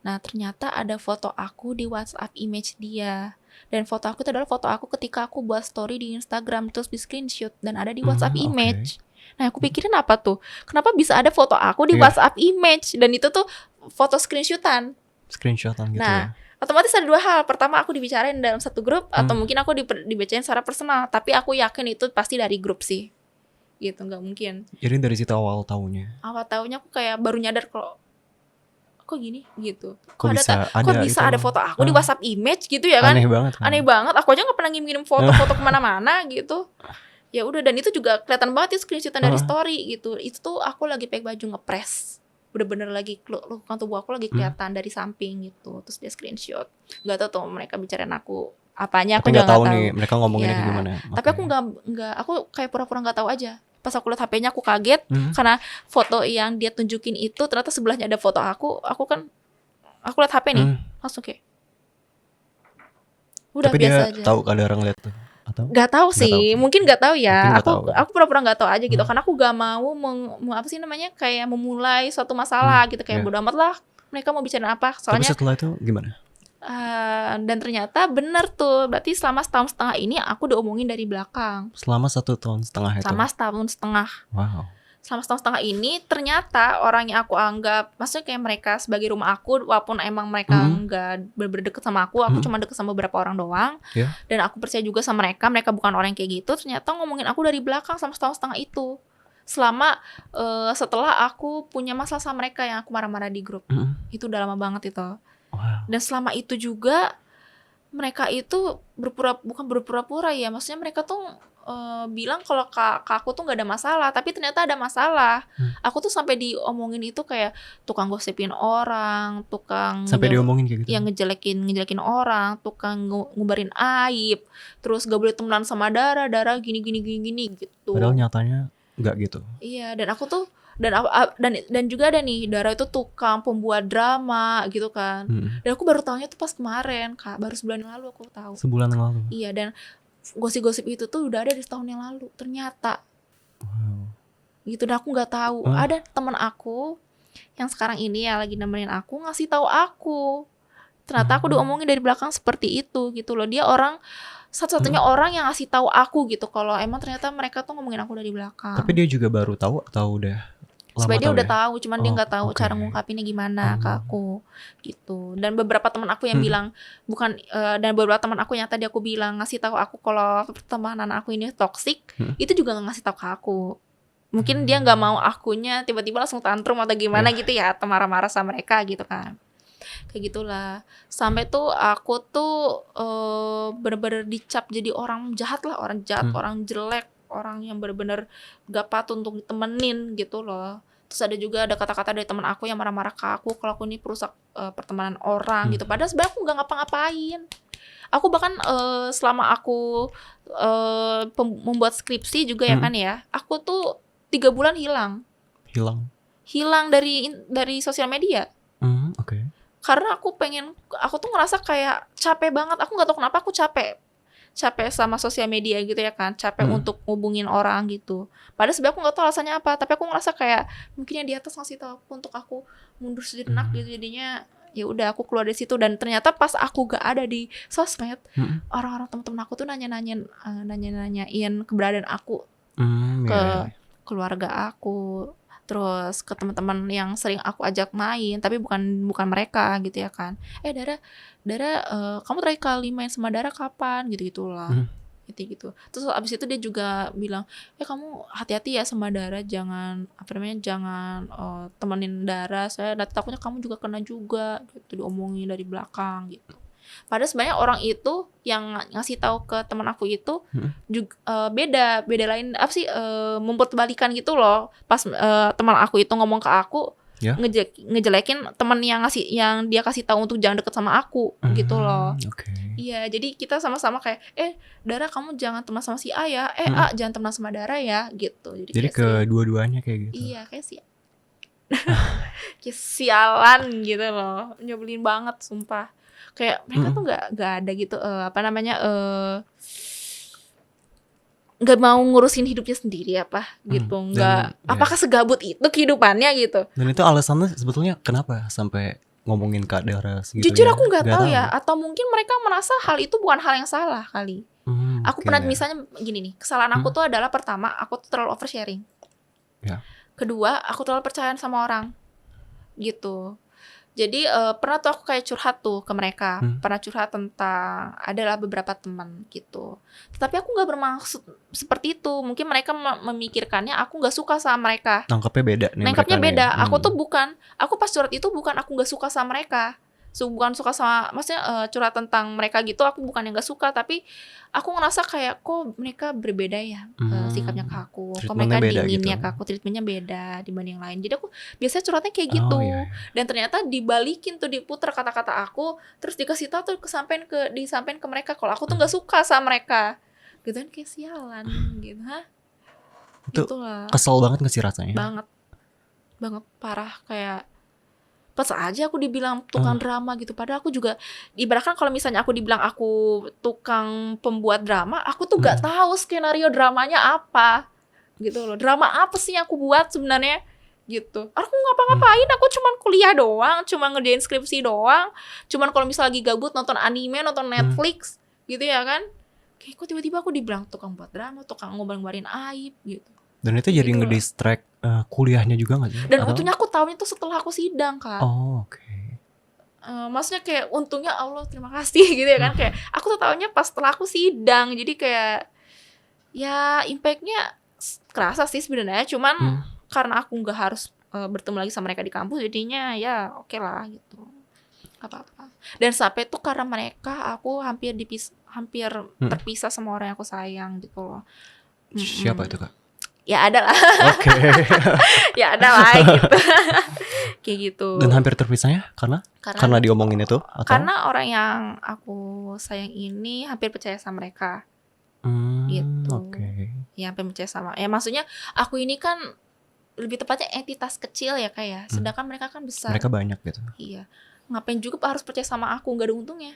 Nah ternyata ada foto aku di WhatsApp image dia. Dan foto aku itu adalah foto aku ketika aku buat story di Instagram, terus di screenshot dan ada di WhatsApp image. Nah aku pikirin apa tuh, kenapa bisa ada foto aku di WhatsApp image, dan itu tuh foto screenshotan Screenshotan gitu Nah, ya. otomatis ada dua hal. Pertama, aku dibicarain dalam satu grup, atau mungkin aku dibacain secara personal. Tapi aku yakin itu pasti dari grup sih, gitu, nggak mungkin. Jadi dari situ awal tahunya. Awal tahunya aku kayak baru nyadar kalau kok gini gitu. Kok bisa ada foto aku di WhatsApp image gitu ya kan? Aneh banget kan? Aneh banget. Aku aja nggak pernah ngirim foto-foto kemana-mana gitu. Ya udah, dan itu juga kelihatan banget ya screenshotan dari story gitu. Itu tuh aku lagi pakai baju ngepres, bener-bener lagi kan tubuh aku lagi kelihatan dari samping gitu. Terus dia screenshot. Gak tau tuh mereka bicarain aku apanya, aku Tapi nggak juga tahu nggak tahu nih mereka ngomonginnya ya. kayak gimana. Tapi aku nggak aku kayak pura-pura nggak tahu aja. Pas aku liat HP-nya aku kaget karena foto yang dia tunjukin itu ternyata sebelahnya ada foto aku kan aku liat HP nih langsung kayak udah Tapi biasa dia aja. tahu ada orang lihat tuh atau? Nggak tahu sih, mungkin nggak tahu ya. Mungkin nggak tahu. Aku pura-pura nggak tahu aja gitu, karena aku gak mau apa sih namanya, kayak memulai suatu masalah gitu, kayak bodo amat lah mereka mau bicara apa. Tapi Soalnya setelah itu gimana? dan ternyata bener tuh, berarti selama setahun setengah ini aku diomongin dari belakang. Selama 1 tahun setengah itu. Selama setahun setengah. Wow. Selama setahun setengah ini ternyata orang yang aku anggap, maksudnya kayak mereka sebagai rumah aku, walaupun emang mereka nggak berdeket sama aku cuma deket sama beberapa orang doang. Dan aku percaya juga sama mereka bukan orang yang kayak gitu. Ternyata ngomongin aku dari belakang sama setahun setengah itu. Selama setelah aku punya masalah sama mereka yang aku marah-marah di grup. Itu udah lama banget itu. Wow. Dan selama itu juga mereka itu bukan berpura-pura ya, maksudnya mereka tuh bilang kalau aku tuh nggak ada masalah, tapi ternyata ada masalah. Aku tuh sampai diomongin itu kayak tukang gosipin orang, tukang sampai diomongin kayak gitu. yang ngejelekin orang, tukang ngubarin aib, terus gak boleh temenan sama Dara gini gitu. Padahal nyatanya nggak gitu. Iya, dan aku tuh dan juga ada nih, Dara itu tukang pembuat drama gitu kan. Dan aku baru tahunya tuh pas kemarin, Kak, baru sebulan yang lalu aku tahu. Sebulan yang lalu. Iya, dan gosip-gosip itu tuh udah ada di setahun yang lalu ternyata. Wow. Gitu, dan aku nggak tahu. Ada teman aku yang sekarang ini ya lagi nemenin aku ngasih tahu aku. Ternyata aku diomongin dari belakang seperti itu gitu loh. Dia satu-satunya orang yang ngasih tahu aku gitu kalau emang ternyata mereka tuh ngomongin aku dari belakang. Tapi dia juga baru tahu atau udah sebenarnya dia udah ya? tahu, cuman dia nggak tahu cara ngungkapinnya gimana ke aku gitu. Dan beberapa teman aku yang bilang dan beberapa teman aku yang tadi aku bilang ngasih tahu aku kalau pertemanan aku ini toksik, itu juga nggak ngasih tahu ke aku. Mungkin dia nggak mau akunya tiba-tiba langsung tantrum atau gimana gitu ya, atau marah-marah sama mereka gitu kan. Kayak gitulah. Sampai tuh aku tuh bener-bener dicap jadi orang jahat lah, orang jahat, orang jelek, orang yang bener-bener gak patut untuk ditemenin gitu loh. Terus ada kata-kata dari teman aku yang marah-marah ke aku kalau aku ini perusak pertemanan orang gitu. Padahal sebenarnya aku gak ngapa-ngapain. Aku bahkan selama aku membuat skripsi juga ya kan ya, aku tuh 3 bulan hilang dari sosial media. Oke. Karena aku tuh ngerasa kayak capek banget. Aku gak tahu kenapa aku capek sama sosial media gitu ya kan, capek untuk ngubungin orang gitu. Padahal sebenarnya aku nggak tahu alasannya apa, tapi aku ngerasa kayak mungkin yang di atas ngasih tahu aku untuk aku mundur sejenak gitu. Jadinya ya udah aku keluar dari situ. Dan ternyata pas aku gak ada di sosmed, orang-orang teman-teman aku tuh nanyain keberadaan aku ke keluarga aku, terus ke teman-teman yang sering aku ajak main tapi bukan mereka gitu ya kan. Dara kamu terakhir kali main sama Dara kapan gitu-gitulah. gitu. Terus abis itu dia juga bilang, kamu hati-hati ya sama Dara, jangan temenin Dara, saya takutnya kamu juga kena juga gitu, diomongin dari belakang gitu. Padahal sebenarnya orang itu yang ngasih tahu ke teman aku itu juga beda lain apa sih, mempertebalikan gitu loh. Pas teman aku itu ngomong ke aku, ngejelekin teman yang dia kasih tahu untuk jangan deket sama aku gitu loh. Iya, jadi kita sama-sama kayak Dara kamu jangan teman sama si A ya, A jangan teman sama Dara ya gitu. Jadi kedua-duanya kayak gitu. Iya, kayak kayak sialan gitu loh, nyebelin banget sumpah. Kayak mereka tuh nggak ada gitu nggak mau ngurusin hidupnya sendiri apa gitu, apakah segabut itu kehidupannya gitu. Dan itu alasannya sebetulnya kenapa sampai ngomongin Kak Dara segitu? Jujur aku nggak tahu ya, atau mungkin mereka merasa hal itu bukan hal yang salah kali. Aku pernah misalnya gini nih, kesalahan aku tuh adalah pertama aku tuh terlalu oversharing. Kedua aku terlalu percayaan sama orang gitu. Jadi pernah tuh aku kayak curhat tuh ke mereka, pernah curhat tentang adalah beberapa teman gitu. Tetapi aku nggak bermaksud seperti itu. Mungkin mereka memikirkannya aku nggak suka sama mereka. Nangkapnya beda. Aku tuh aku pas curhat itu bukan aku nggak suka sama mereka. Bukan suka sama, maksudnya curhat tentang mereka gitu, aku bukan yang gak suka, tapi aku ngerasa kayak kok mereka berbeda ya sikapnya ke aku, kok mereka dinginnya ke aku, treatmentnya beda dibanding yang lain. Jadi aku biasanya curhatnya kayak gitu, dan ternyata dibalikin tuh, diputer kata-kata aku, terus dikasih tahu tuh disampaikan ke mereka kalau aku tuh nggak suka sama mereka, gitu kan, kayak sialan gitu, Itu gitulah. Kesel banget nggak sih rasanya? Banget parah, kayak pas aja aku dibilang tukang drama gitu. Padahal aku juga ibaratkan kalau misalnya aku dibilang aku tukang pembuat drama, aku tuh gak tahu skenario dramanya apa gitu loh. Drama apa sih yang aku buat sebenarnya gitu. Aku ngapa-ngapain, aku cuman kuliah doang, cuman ngerjain skripsi doang, cuman kalau misalnya lagi gabut nonton anime, nonton Netflix gitu ya kan. Kayak kok tiba-tiba aku dibilang tukang buat drama, tukang ngobar-ngobarin aib gitu. Dan itu jadi ngedistract kuliahnya juga gak sih? Dan untungnya aku tahunya tuh setelah aku sidang kan. Maksudnya kayak untungnya Allah terima kasih gitu ya kan. Kayak aku tuh tahunya pas setelah aku sidang. Jadi kayak ya impactnya kerasa sih sebenarnya. Cuman karena aku gak harus bertemu lagi sama mereka di kampus, jadinya ya oke lah gitu, gak apa-apa. Dan sampai tuh karena mereka aku hampir terpisah sama orang yang aku sayang gitu loh. Siapa itu Kak? Ya ada lah. Ya ada lah gitu. Kayak gitu. Dan hampir terpisahnya karena diomongin itu atau? Karena orang yang aku sayang ini hampir percaya sama mereka. Gitu. Ya hampir percaya sama. Ya maksudnya aku ini kan lebih tepatnya entitas kecil ya kayak. Sedangkan mereka kan besar. Mereka banyak gitu. Iya. Ngapain juga harus percaya sama aku, nggak ada untungnya.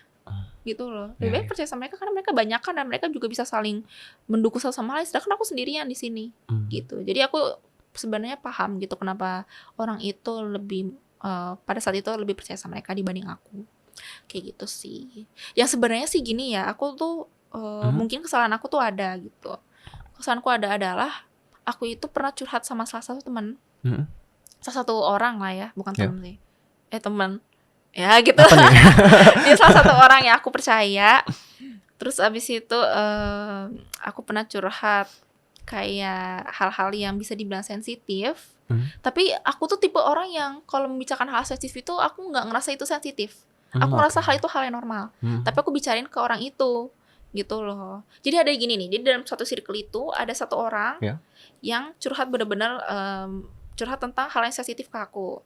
Gitu loh. Lebih baik percaya sama mereka karena mereka banyak kan, dan mereka juga bisa saling mendukung satu sama lain, sedangkan aku sendirian di sini. Gitu. Jadi aku sebenarnya paham gitu kenapa orang itu lebih pada saat itu lebih percaya sama mereka dibanding aku. Kayak gitu sih. Yang sebenarnya sih gini ya, aku tuh mungkin kesalahan aku tuh ada gitu. Kesalahanku adalah aku itu pernah curhat sama salah satu teman. Salah satu orang lah ya, bukan teman sih. Teman. Ya gitu. Dia salah satu orang yang aku percaya. Terus abis itu aku pernah curhat kayak hal-hal yang bisa dibilang sensitif. Tapi aku tuh tipe orang yang kalau membicarakan hal sensitif itu aku gak ngerasa itu sensitif. Aku ngerasa hal itu hal yang normal. Tapi aku bicarain ke orang itu gitu loh. Jadi ada gini nih, jadi dalam satu circle itu ada satu orang yang curhat benar-benar curhat tentang hal yang sensitif ke aku.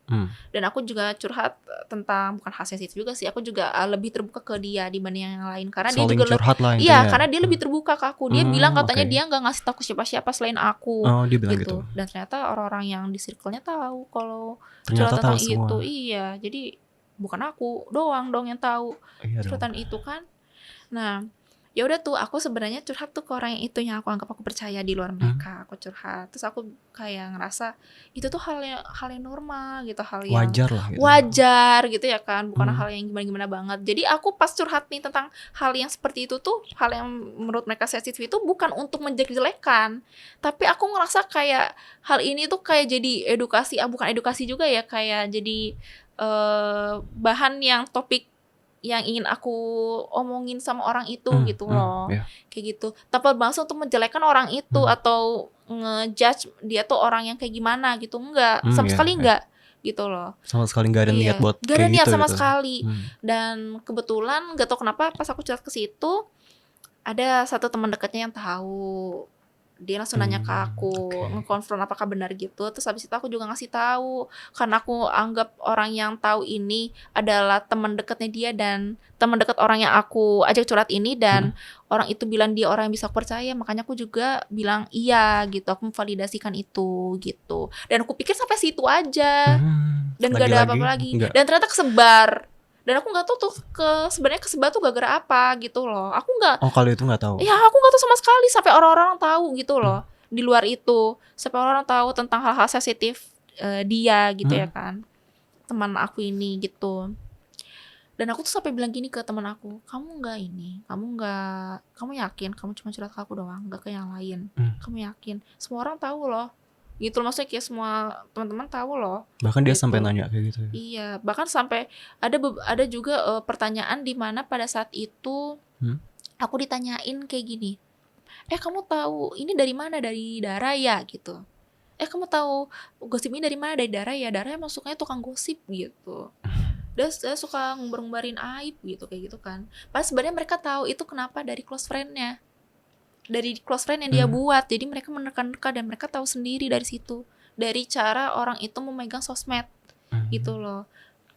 Dan aku juga curhat tentang bukan hal sensitif juga sih. Aku juga lebih terbuka ke dia dibanding yang lain karena saling dia juga curhat lah karena dia lebih terbuka ke aku. Dia bilang katanya dia nggak ngasih tahu ke siapa-siapa selain aku. Dia bilang gitu. Dan ternyata orang-orang yang di circle-nya tahu kalau ternyata curhat tentang tahu itu. semua. Iya, jadi bukan aku doang yang tahu curhatan itu kan. Nah, ya udah tuh aku sebenarnya curhat tuh ke orang yang itu yang aku anggap aku percaya di luar mereka. Aku curhat, terus aku kayak ngerasa itu tuh hal yang normal gitu, hal yang wajar lah gitu. Wajar gitu ya kan, bukan hal yang gimana-gimana banget. Jadi aku pas curhat nih tentang hal yang seperti itu tuh, hal yang menurut mereka sensitif itu bukan untuk menjelek-jelekan, tapi aku ngerasa kayak hal ini tuh kayak jadi edukasi, bukan edukasi juga ya, kayak jadi bahan yang topik yang ingin aku omongin sama orang itu gitu Hmm, loh. ya. Kayak gitu. Tanpa bermaksud untuk menjelekkan orang itu atau ngejudge dia tuh orang yang kayak gimana gitu. Enggak, sama Ya, sekali ya. enggak gitu loh. Sama sekali nggak ada niat Iya, buat gak ada kayak niat gitu sama gitu. sekali. Hmm. Dan kebetulan gak tau kenapa pas aku chat ke situ ada satu teman dekatnya yang tahu. Dia langsung nanya ke aku, Oke. ngekonfirm apakah benar gitu. Terus habis itu aku juga ngasih tahu karena aku anggap orang yang tahu ini adalah teman dekatnya dia dan teman dekat orang yang aku ajak curhat ini, dan orang itu bilang dia orang yang bisa aku percaya, makanya aku juga bilang iya gitu. Aku memvalidasikan itu gitu. Dan aku pikir sampai situ aja. Dan gak ada apa-apa lagi. Nggak. Dan ternyata kesebar. Dan aku nggak tahu tuh sebenarnya kesebar tuh gara-gara apa gitu loh. Aku nggak. Oh, kalau itu nggak tahu. Ya aku nggak tahu sama sekali sampai orang-orang tahu gitu loh. Di luar itu sampai orang tahu tentang hal-hal sensitif dia gitu ya kan. Teman aku ini gitu. Dan aku tuh sampai bilang gini ke teman aku, kamu yakin kamu cuma curhat ke aku doang, nggak ke yang lain. Kamu yakin? Semua orang tahu loh. Gitu loh, maksudnya kayak semua teman-teman tahu loh. Bahkan dia Gitu. sampai nanya kayak gitu ya. Iya, bahkan sampai ada juga pertanyaan di mana pada saat itu aku ditanyain kayak gini. Kamu tahu ini dari mana? Dari Dara ya gitu. Kamu tahu gosip ini dari mana? Dari Dara ya. Dara masuknya tukang gosip gitu. Dia suka ngumbar-ngumbarin aib gitu kayak gitu kan. Padahal sebenarnya mereka tahu itu kenapa dari close friend-nya. Dari close friend yang dia buat. Jadi mereka menerka-nerka dan mereka tahu sendiri dari situ. Dari cara orang itu memegang sosmed gitu loh.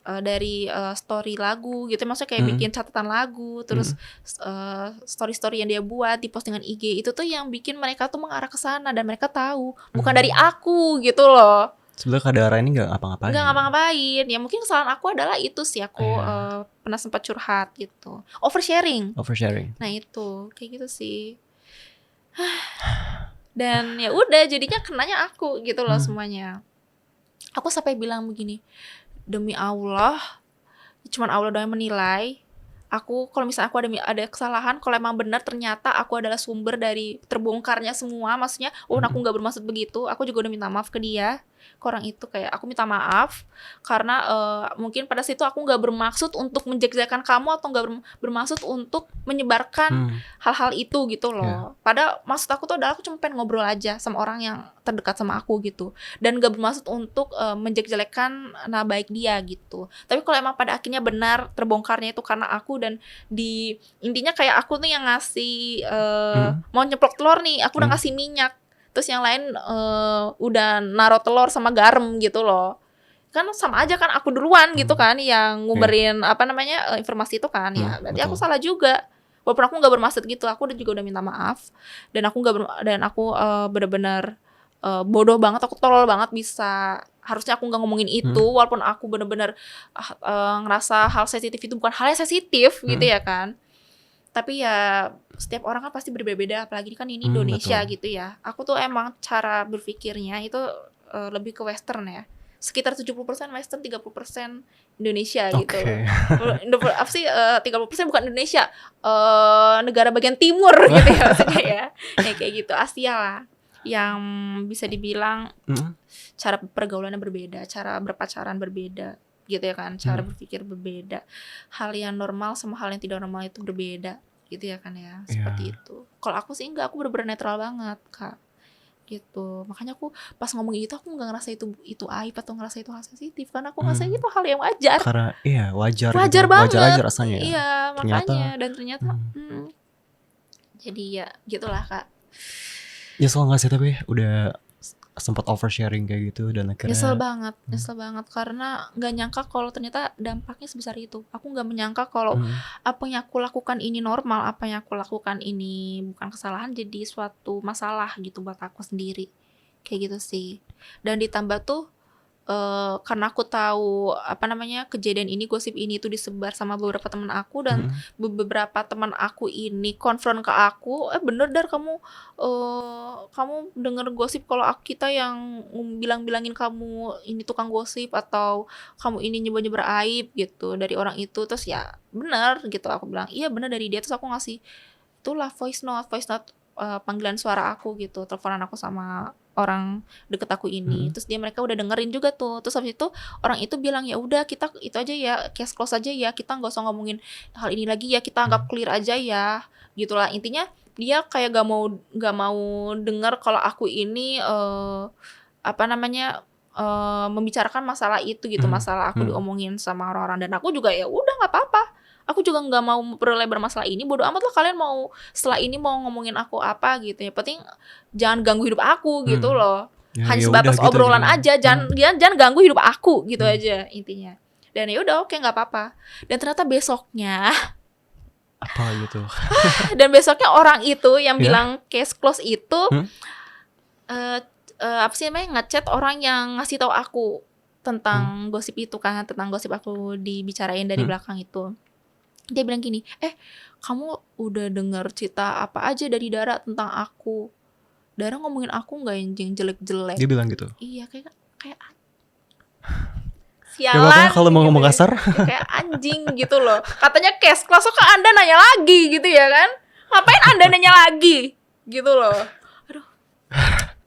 Dari story lagu gitu, maksudnya kayak bikin catatan lagu, terus story-story yang dia buat di postingan IG itu tuh yang bikin mereka tuh mengarah ke sana dan mereka tahu bukan dari aku gitu loh. Sebenarnya Kak Dara ini nggak ngapa-ngapain. Nggak ngapa-ngapain. Ya mungkin kesalahan aku adalah itu sih, aku pernah sempat curhat gitu, oversharing. Nah itu kayak gitu sih. Dan ya udah jadinya kenanya aku gitu loh semuanya. Aku sampai bilang begini, demi Allah, cuman Allah doang yang menilai. Aku kalau misalnya aku ada kesalahan, kalau emang benar ternyata aku adalah sumber dari terbongkarnya semua, maksudnya aku nggak bermaksud begitu, aku juga udah minta maaf ke dia, ke orang itu, kayak aku minta maaf karena mungkin pada situ aku nggak bermaksud untuk menjelek-jelekan kamu atau nggak bermaksud untuk menyebarkan hal-hal itu gitu loh. Padahal maksud aku tuh adalah aku cuma pengen ngobrol aja sama orang yang terdekat sama aku gitu, dan nggak bermaksud untuk menjelek-jelekan nama baik dia gitu. Tapi kalau emang pada akhirnya benar terbongkarnya itu karena aku, dan intinya kayak aku tuh yang ngasih mau nyeplok telur nih, aku udah ngasih minyak, terus yang lain udah naruh telur sama garam gitu loh, kan sama aja kan aku duluan gitu kan yang ngumberin informasi itu kan. Ya berarti aku salah juga, walaupun aku nggak bermaksud gitu. Aku juga udah minta maaf, dan aku benar-benar bodoh banget, aku tolol banget, harusnya aku nggak ngomongin itu, walaupun aku benar-benar ngerasa hal sensitif itu bukan hal yang sensitif gitu ya kan. Tapi ya setiap orang kan pasti berbeda-beda, apalagi kan ini Indonesia betul. gitu ya. Aku tuh emang cara berpikirnya itu lebih ke western ya. Sekitar 70% western, 30% Indonesia gitu. Apa sih 30% bukan Indonesia, negara bagian timur gitu ya maksudnya ya. Ya kayak gitu, Asia lah. Yang bisa dibilang cara pergaulannya berbeda, cara berpacaran berbeda gitu ya kan, cara berpikir berbeda, hal yang normal sama hal yang tidak normal itu berbeda gitu ya kan ya, seperti itu. Kalau aku sih enggak, aku bener-bener netral banget Kak gitu. Makanya aku pas ngomong gitu aku nggak ngerasa itu aib atau ngerasa itu hal sensitif, karena aku ngerasa itu hal yang wajar. Karena wajar gitu. banget, wajar aja rasanya. Iya makanya, dan ternyata jadi ya gitulah Kak. Nyesel nggak sih tapi udah sempat oversharing kayak gitu dan akhirnya nyesel banget karena nggak nyangka kalau ternyata dampaknya sebesar itu. Aku nggak menyangka kalau apa yang aku lakukan ini normal, apa yang aku lakukan ini bukan kesalahan, jadi suatu masalah gitu buat aku sendiri, kayak gitu sih. Dan ditambah tuh karena aku tahu kejadian ini, gosip ini tuh disebar sama beberapa teman aku, dan beberapa teman aku ini konfront ke aku, bener Dar, kamu denger gosip kalau kita yang bilangin kamu ini tukang gosip atau kamu ini nyebar aib gitu dari orang itu. Terus ya bener gitu, aku bilang iya bener dari dia. Terus aku ngasih itulah voice note panggilan suara aku gitu, teleponan aku sama orang deket aku ini. Terus mereka udah dengerin juga tuh. Terus habis itu orang itu bilang ya udah kita itu aja ya, case close aja ya, kita nggak usah ngomongin hal ini lagi ya, kita anggap clear aja ya, gitulah. Intinya dia kayak gak mau dengar kalau aku ini membicarakan masalah itu gitu, masalah aku diomongin sama orang-orang. Dan aku juga ya udah nggak apa-apa. Aku juga nggak mau memperlebar masalah ini, bodo amat lah kalian mau setelah ini mau ngomongin aku apa gitu ya, penting jangan ganggu hidup aku gitu loh. Hanya Ya sebatas udah gitu obrolan aja. aja, jangan ganggu hidup aku gitu aja intinya. Dan ya udah oke, nggak apa-apa. Dan ternyata besoknya Apa gitu? orang itu yang Ya. bilang case close itu apa sih namanya, ngechat orang yang ngasih tahu aku tentang gosip itu kan, tentang gosip aku dibicarain dari belakang itu. Dia bilang gini, kamu udah dengar cerita apa aja dari Dara tentang aku? Dara ngomongin aku nggak yang jelek-jelek? Dia bilang gitu. Iya, kayak Ya sialan. apa kalau mau gitu ngomong ya. kasar? Kayak anjing gitu loh. Katanya case close, kok Anda nanya lagi gitu ya kan? Ngapain Anda nanya lagi? Gitu loh. Aduh.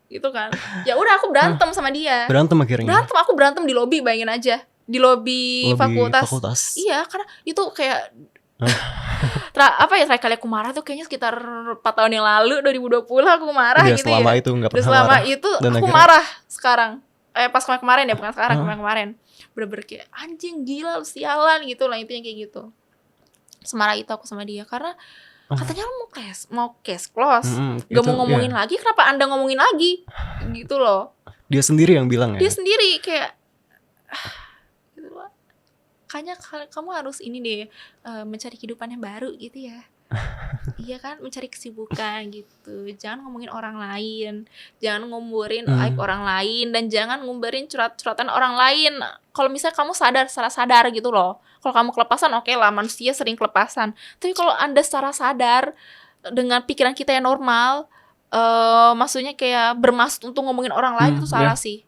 Gitu kan. Ya udah aku berantem sama dia. Berantem akhirnya. Aku berantem di lobi, bayangin aja. Di lobi fakultas. Iya, karena itu kayak terakhir kali aku marah tuh kayaknya sekitar 4 tahun yang lalu, 2020 aku marah Udah gitu selama ya. itu nggak Udah pernah selama marah. itu Dan aku akhirnya- marah sekarang. Pas kemarin ya, bukan sekarang, kemarin. Bener-bener kayak anjing, gila lu, sialan gitu lah, intinya kayak gitu. Semarah itu aku sama dia karena katanya lu mau case close, gak itu, mau ngomongin lagi, kenapa Anda ngomongin lagi? Gitu loh. Dia sendiri yang bilang ya. Dia sendiri kayak gitu loh. Kayaknya kamu harus ini deh, mencari kehidupan yang baru gitu ya. Iya kan, mencari kesibukan gitu. Jangan ngomongin orang lain, jangan ngumburin aib orang lain, dan jangan ngumbarin curhat-curhatan orang lain. Kalau misalnya kamu salah sadar gitu loh. Kalau kamu kelepasan, oke lah, manusia sering kelepasan. Tapi kalau Anda secara sadar dengan pikiran kita yang normal, maksudnya kayak bermaksud untuk ngomongin orang lain, itu salah sih.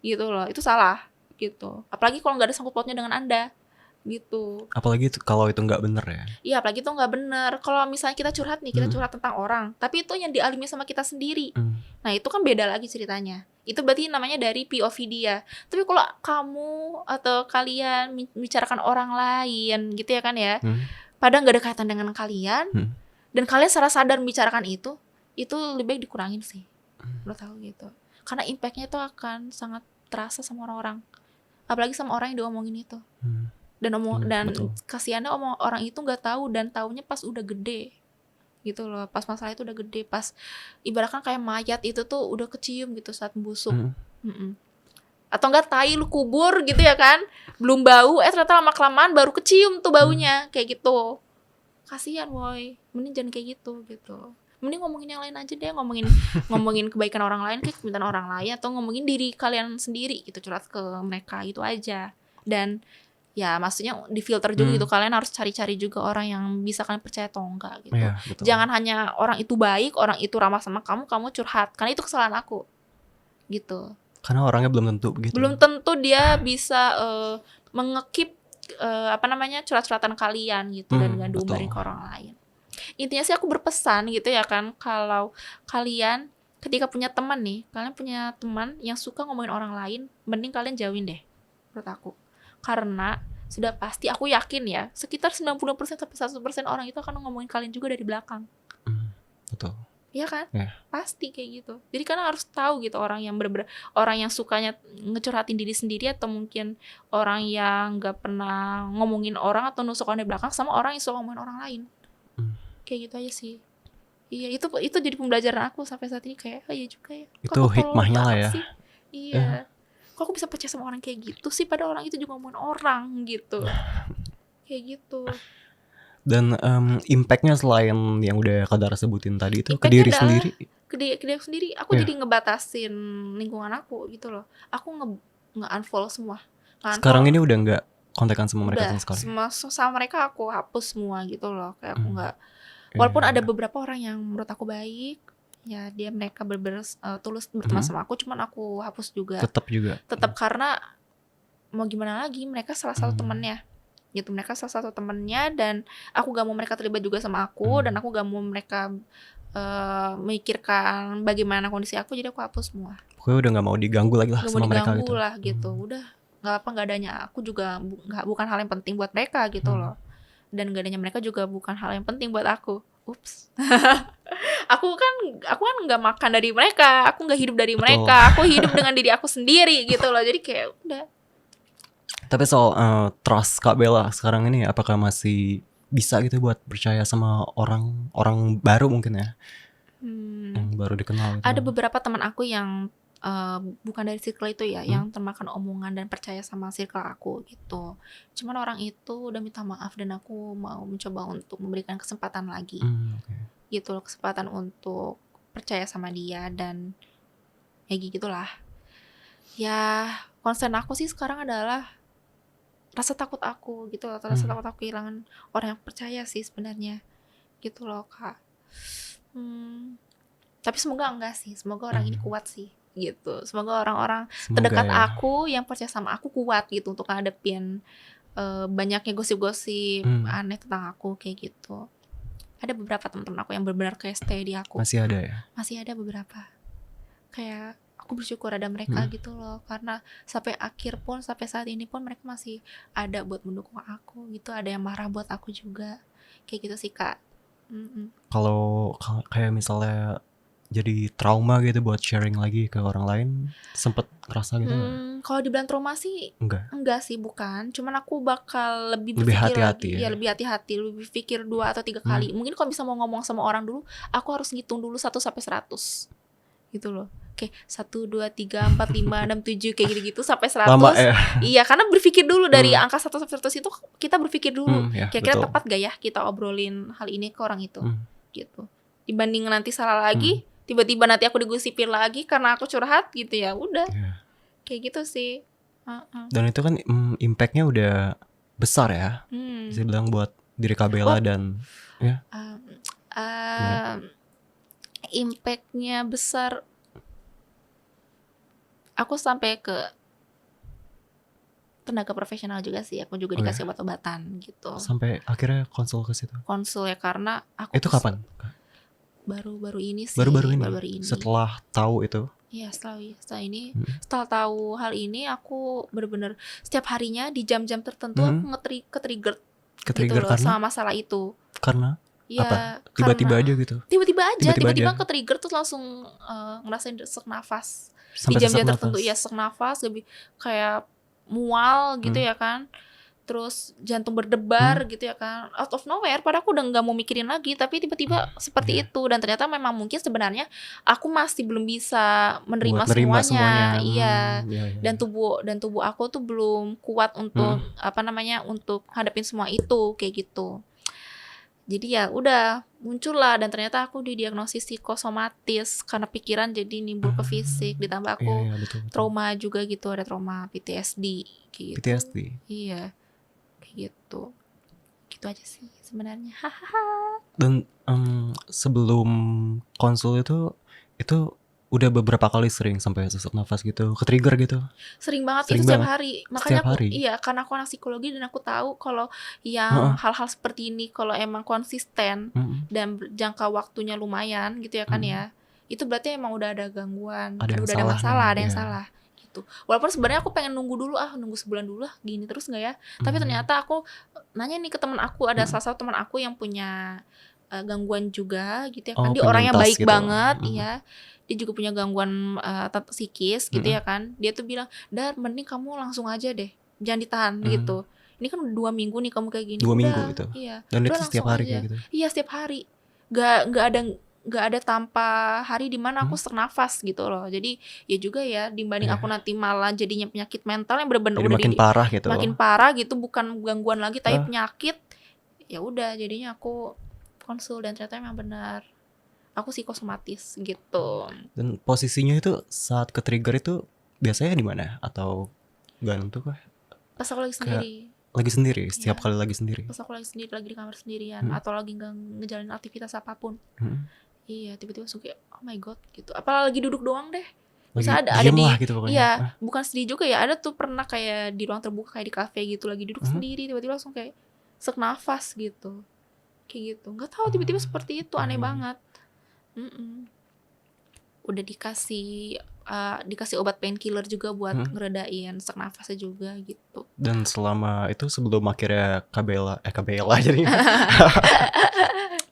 Gitu loh, itu salah gitu. Apalagi kalau nggak ada sangkut pautnya dengan Anda. Gitu. Apalagi itu kalau itu nggak bener ya. Iya, apalagi itu nggak bener. Kalau misalnya kita curhat nih, kita curhat tentang orang, tapi itu yang dialami sama kita sendiri. Nah, itu kan beda lagi ceritanya. Itu berarti namanya dari POV dia. Tapi kalau kamu atau kalian membicarakan orang lain gitu ya kan ya, padahal nggak ada kaitan dengan kalian, dan kalian secara sadar membicarakan itu lebih baik dikurangin sih. Lo tahu gitu. Karena impactnya itu akan sangat terasa sama orang-orang. Apalagi sama orang yang diomongin itu. Dan betul. kasihannya orang itu nggak tahu, dan taunya pas udah gede gitu loh, pas masalah itu udah gede, pas ibaratkan kayak mayat itu tuh udah kecium gitu saat busuk. Atau enggak tai lu kubur gitu ya kan, belum bau, ternyata lama kelamaan baru kecium tuh baunya, kayak gitu. Kasihan woy, mending jangan kayak gitu. Mending ngomongin yang lain aja deh, ngomongin kebaikan orang lain, kayak kebenaran orang lain, atau ngomongin diri kalian sendiri gitu, curhat ke mereka itu aja. Dan ya maksudnya difilter juga gitu, kalian harus cari-cari juga orang yang bisa kalian percaya atau enggak gitu. Iya, betul. Jangan hanya orang itu baik, orang itu ramah sama kamu curhat, karena itu kesalahan aku gitu. Karena orangnya belum tentu begitu. Belum tentu dia bisa mengekip curhat-curhatan kalian gitu, dan gak diumbarin ke orang lain. Intinya sih aku berpesan gitu ya kan, kalau kalian ketika punya teman nih, kalian punya teman yang suka ngomongin orang lain, mending kalian jauhin deh menurut aku. Karena sudah pasti aku yakin ya, sekitar 90% sampai 100% orang itu akan ngomongin kalian juga dari belakang. Betul. Iya kan? Yeah. Pasti kayak gitu. Jadi kalian harus tahu gitu, orang yang orang yang sukanya ngecurhatin diri sendiri, atau mungkin orang yang gak pernah ngomongin orang atau nusuk orang di belakang, sama orang yang suka ngomongin orang lain. Kayak gitu aja sih. Iya, itu jadi pembelajaran aku sampai saat ini, kayak iya juga ya. Kok Itu aku hikmahnya lah banget ya. sih? Iya. Kok aku bisa percaya sama orang kayak gitu sih, padahal orang itu juga ngomongin orang gitu. Kayak gitu. Dan impactnya selain yang udah Kadara sebutin tadi itu ke Impactnya diri adalah sendiri. Ke diri sendiri, aku Iya. jadi ngebatasin lingkungan aku gitu loh. Aku nge-unfollow semua. Sekarang ini udah nggak kontekan sama mereka sama sekali. Sama mereka aku hapus semua gitu loh. Kayak aku nggak. Walaupun ada beberapa orang yang menurut aku baik, ya mereka bener-bener tulus berteman sama aku, cuman aku hapus juga. Tetap karena mau gimana lagi, mereka salah satu temennya gitu, mereka salah satu temennya, dan aku gak mau mereka terlibat juga sama aku, dan aku gak mau mereka memikirkan bagaimana kondisi aku, jadi aku hapus semua. Pokoknya udah nggak mau diganggu lagi lah Gak mau sama mereka diganggu gitu. lah gitu. Udah nggak apa, nggak adanya aku juga bukan hal yang penting buat mereka gitu loh. Dan gak adanya mereka juga bukan hal yang penting buat aku. Ups. aku kan nggak makan dari mereka, aku nggak hidup dari Betul. mereka, aku hidup dengan diri aku sendiri gitu loh. Jadi kayak udah. Tapi soal trust Kak Bella sekarang ini, apakah masih bisa gitu buat percaya sama orang baru mungkin ya, yang baru dikenal gitu? Ada beberapa teman aku yang bukan dari circle itu ya, yang termakan omongan dan percaya sama circle aku gitu. Cuman orang itu udah minta maaf dan aku mau mencoba untuk memberikan kesempatan lagi Oke. gitu loh, kesempatan untuk percaya sama dia dan ya gitulah. Ya concern aku sih sekarang adalah rasa takut aku gitu loh, rasa takut aku kehilangan orang yang percaya sih sebenarnya gitu loh Kak. Tapi semoga enggak sih, semoga orang ini kuat sih gitu. Semoga orang-orang terdekat ya. aku yang percaya sama aku kuat gitu untuk ngadepin banyaknya gosip-gosip aneh tentang aku kayak gitu. Ada beberapa teman-teman aku yang benar-benar kayak stay di aku. Masih ada ya? Masih ada beberapa. Kayak aku bersyukur ada mereka gitu loh, karena sampai akhir pun, sampai saat ini pun mereka masih ada buat mendukung aku gitu. Ada yang marah buat aku juga kayak gitu sih Kak. Kalau kayak misalnya jadi trauma gitu buat sharing lagi ke orang lain, sempet ngerasa gitu nggak? Kalau dibilang trauma sih enggak sih, bukan. Cuman aku bakal lebih berpikir hati-hati lagi. ya? Ya lebih hati-hati, lebih pikir 2 atau 3 kali. Mungkin kalau bisa mau ngomong sama orang dulu, aku harus ngitung dulu 1 sampai 100 gitu loh. Kayak 1, 2, 3, 4, 5, 6, 7 kayak gitu-gitu sampai 100. Lama ya? Iya, karena berpikir dulu dari angka 1 sampai 100 itu kita berpikir dulu. Ya, Kira-kira betul. tepat gak ya kita obrolin hal ini ke orang itu gitu. Dibanding nanti salah lagi, tiba-tiba nanti aku digosipin lagi karena aku curhat gitu, ya udah. Kayak gitu sih. Dan itu kan impact-nya udah besar ya, bisa bilang buat diri Kak Bella dan ya. Impact-nya besar. Aku sampai ke tenaga profesional juga sih. Aku juga dikasih obat-obatan gitu. Sampai akhirnya konsul ke situ. Konsul ya, karena aku itu kapan? Baru-baru ini sih. Baru-baru ini. ini. Setelah tahu itu. Iya, setelah ini, setelah tahu hal ini, aku bener-bener setiap harinya di jam-jam tertentu aku ke-trigger gitu loh, karena? sama masalah itu. Karena? Ya, apa? Tiba-tiba aja gitu? Tiba-tiba Tiba-tiba ke-trigger terus langsung ngerasain sesak nafas. Sampai di jam-jam sesak tertentu nafas. ya, sesak nafas, lebih kayak mual gitu ya kan. Terus jantung berdebar gitu ya kan, out of nowhere, padahal aku udah nggak mau mikirin lagi, tapi tiba-tiba seperti itu. Dan ternyata memang mungkin sebenarnya aku masih belum bisa menerima semuanya. Iya. Dan tubuh aku tuh belum kuat untuk untuk hadapin semua itu kayak gitu. Jadi ya udah muncullah, dan ternyata aku didiagnosis psikosomatis karena pikiran jadi nimbul ke fisik, ditambah aku betul. trauma juga gitu, ada trauma PTSD kayak gitu. PTSD. Iya. Gitu aja sih sebenarnya. Dan sebelum konsul itu udah beberapa kali sering sampai sesak nafas gitu, ke-trigger gitu? Sering banget, Sering itu setiap banget. hari. Makanya Setiap hari? iya, karena aku anak psikologi dan aku tahu kalau yang hal-hal seperti ini kalau emang konsisten dan jangka waktunya lumayan gitu ya kan ya, itu berarti emang udah ada gangguan, Ada yang udah ada salah masalah, nih, ada yang iya. salah gitu. Walaupun sebenarnya aku pengen nunggu dulu, nunggu sebulan dulu lah, gini terus nggak ya? Tapi ternyata aku nanya nih ke teman aku, ada salah satu teman aku yang punya gangguan juga gitu ya kan. Dia orangnya penyintas baik gitu. banget, iya. Dia juga punya gangguan psikis gitu ya kan. Dia tuh bilang, "Dar, mending kamu langsung aja deh, jangan ditahan gitu. Ini kan udah 2 minggu nih kamu kayak gini." 2 Udah, minggu itu? Iya. Dan itu Udah, setiap langsung hari aja. kayak gitu? Iya, setiap hari. Gak ada tanpa hari dimana aku sesak nafas gitu loh. Jadi ya juga ya, dibanding aku nanti malah jadinya penyakit mental yang bener-bener Jadi udah makin parah gitu. makin parah gitu, bukan gangguan lagi tapi penyakit. Ya udah, jadinya aku konsul dan ternyata emang benar aku psikosomatis gitu. Dan posisinya itu saat ke-trigger itu biasanya di mana? Atau nggak nentu kah? Pas aku lagi sendiri. Lagi sendiri? Setiap kali lagi sendiri? Pas aku lagi sendiri, lagi di kamar sendirian, atau lagi nggak ngejalanin aktivitas apapun. Iya, tiba-tiba langsung kayak oh my god gitu. Apalagi duduk doang deh. Bisa ada diem di lah gitu pokoknya. Iya, bukan sedih juga ya. Ada tuh pernah kayak di ruang terbuka kayak di kafe gitu, lagi duduk sendiri, tiba-tiba langsung kayak sesak nafas gitu. Kayak gitu. Nggak tahu, tiba-tiba seperti itu, aneh banget. Mm-mm. Udah dikasih obat painkiller juga buat ngeredain sesak nafasnya juga gitu. Dan selama itu sebelum akhirnya KBLA jadi.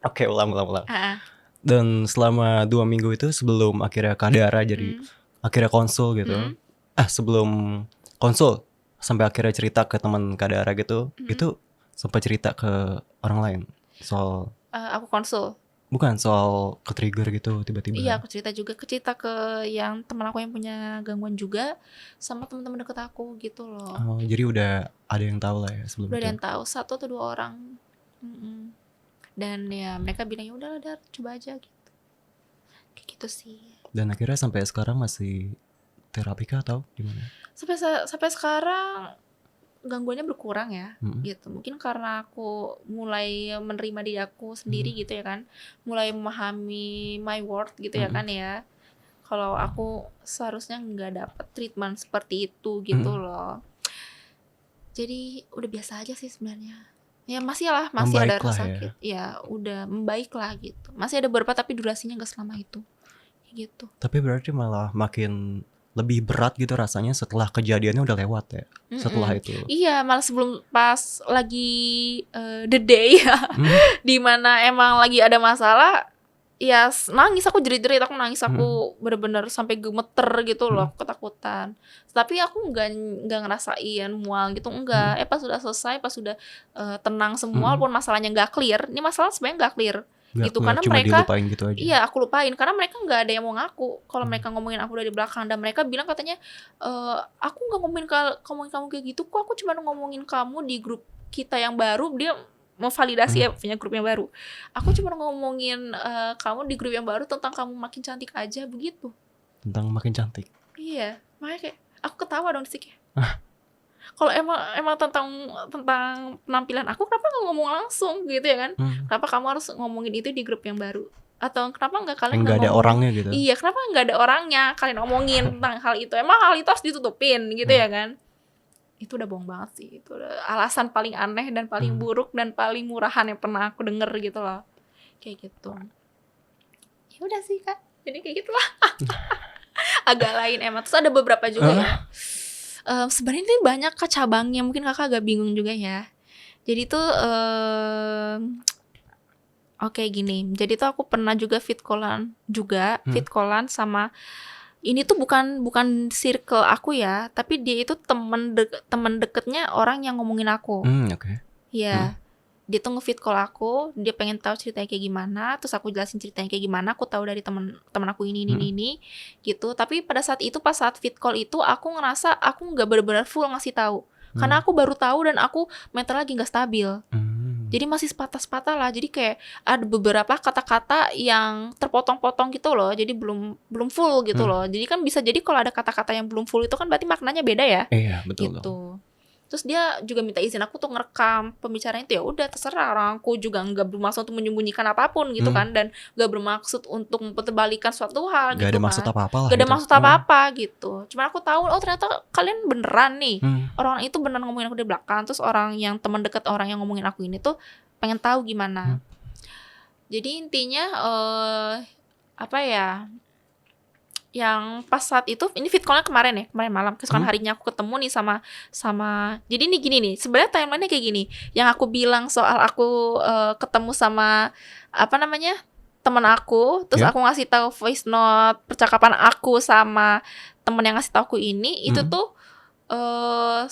Oke, ulang. Ah, Dan selama 2 minggu itu sebelum akhirnya Kak Dara jadi akhirnya konsul gitu. Sebelum konsul sampai akhirnya cerita ke teman Kak Dara gitu, itu sempat cerita ke orang lain soal aku konsul. bukan soal ke-trigger gitu tiba-tiba. Iya, aku cerita ke yang teman aku yang punya gangguan juga, sama teman-teman deket aku gitu loh. Oh, jadi udah ada yang tahu lah ya sebelum Udah ada itu. yang tahu, 1 atau 2 orang. Mm-mm. Dan ya mereka bilang ya udahlah Dar, coba aja gitu. Kayak gitu sih. Dan akhirnya sampai sekarang masih terapi kah atau gimana? Sampai sekarang gangguannya berkurang ya, gitu. Mungkin karena aku mulai menerima diri aku sendiri gitu ya kan, mulai memahami my worth gitu ya kan ya. Kalau aku seharusnya nggak dapat treatment seperti itu gitu loh. Jadi udah biasa aja sih sebenarnya. Ya masih ada Membaik rasa lah ya. sakit. Ya udah membaik lah gitu. Masih ada beberapa tapi durasinya nggak selama itu. Kayak gitu. Tapi berarti malah makin lebih berat gitu rasanya setelah kejadiannya udah lewat ya. Setelah itu. Iya, malah sebelum pas lagi the day di mana emang lagi ada masalah, ya nangis aku jerit-jerit, aku nangis, aku bener-bener sampai gemeter gitu loh, aku ketakutan. Tapi aku nggak ngerasain mual gitu, enggak. Pas sudah selesai, pas sudah tenang semua, walaupun masalahnya nggak clear. Ini masalah sebenarnya nggak clear. Gitu karena cuma mereka dilupain gitu aja. Iya, aku lupain karena mereka nggak ada yang mau ngaku. Kalau mereka ngomongin aku dari belakang dan mereka bilang katanya aku nggak ngomongin kamu kayak gitu kok, aku cuma ngomongin kamu di grup kita yang baru. Dia mau validasi ya punya grup yang baru. Aku cuma ngomongin kamu di grup yang baru tentang kamu makin cantik aja begitu. Tentang makin cantik. Iya, makanya kayak aku ketawa dong sih kayak. Kalau emang tentang penampilan aku, kenapa nggak ngomong langsung gitu ya kan? Kenapa kamu harus ngomongin itu di grup yang baru? Atau kenapa nggak kalian nggak ada orangnya gitu? Iya, kenapa nggak ada orangnya kalian ngomongin tentang hal itu? Emang hal itu harus ditutupin gitu ya kan? Itu udah bohong banget sih. Itu udah alasan paling aneh dan paling buruk dan paling murahan yang pernah aku denger gitu loh. Kayak gitu. Ya udah sih Kak. Jadi kayak gitulah. Agak lain emang. Terus ada beberapa juga ya. Sebenarnya ini banyak Kak cabangnya, mungkin Kakak agak bingung juga ya. Jadi tuh oke gini. Jadi tuh aku pernah juga fit callan sama ini tuh bukan circle aku ya, tapi dia itu temen deketnya orang yang ngomongin aku. Oke. Iya. Dia tuh nge-fit call aku, dia pengen tahu ceritanya kayak gimana, terus aku jelasin ceritanya kayak gimana, aku tahu dari temen aku ini gitu. Tapi pada saat itu, pas saat fit call itu, aku ngerasa aku nggak benar-benar full ngasih tahu, karena aku baru tahu dan aku mental lagi nggak stabil. Jadi masih sepatah-sepatah lah. Jadi kayak ada beberapa kata-kata yang terpotong-potong gitu loh, jadi belum full gitu loh. Jadi kan bisa jadi kalau ada kata-kata yang belum full itu kan berarti maknanya beda ya. Iya betul. Gitu. Terus dia juga minta izin aku tuh ngerekam pembicaraan itu. Ya udah terserah, orang aku juga nggak bermaksud untuk menyembunyikan apapun gitu kan, dan nggak bermaksud untuk mempertebalikan suatu hal. Gak gitu ada maksud kan. apa-apa lah. Gak ada gitu. maksud apa-apa gitu. Cuman aku tahu ternyata kalian beneran nih. Orang itu beneran ngomongin aku di belakang. Terus orang yang teman dekat orang yang ngomongin aku ini tuh pengen tahu gimana. Jadi intinya apa ya? Yang pas saat itu, ini fit call-nya kemarin malam, keesokan harinya aku ketemu nih sama jadi nih gini nih, sebenarnya timeline-nya kayak gini. Yang aku bilang soal aku ketemu sama teman aku, terus aku ngasih tahu voice note percakapan aku sama teman yang ngasih tahu aku ini, itu tuh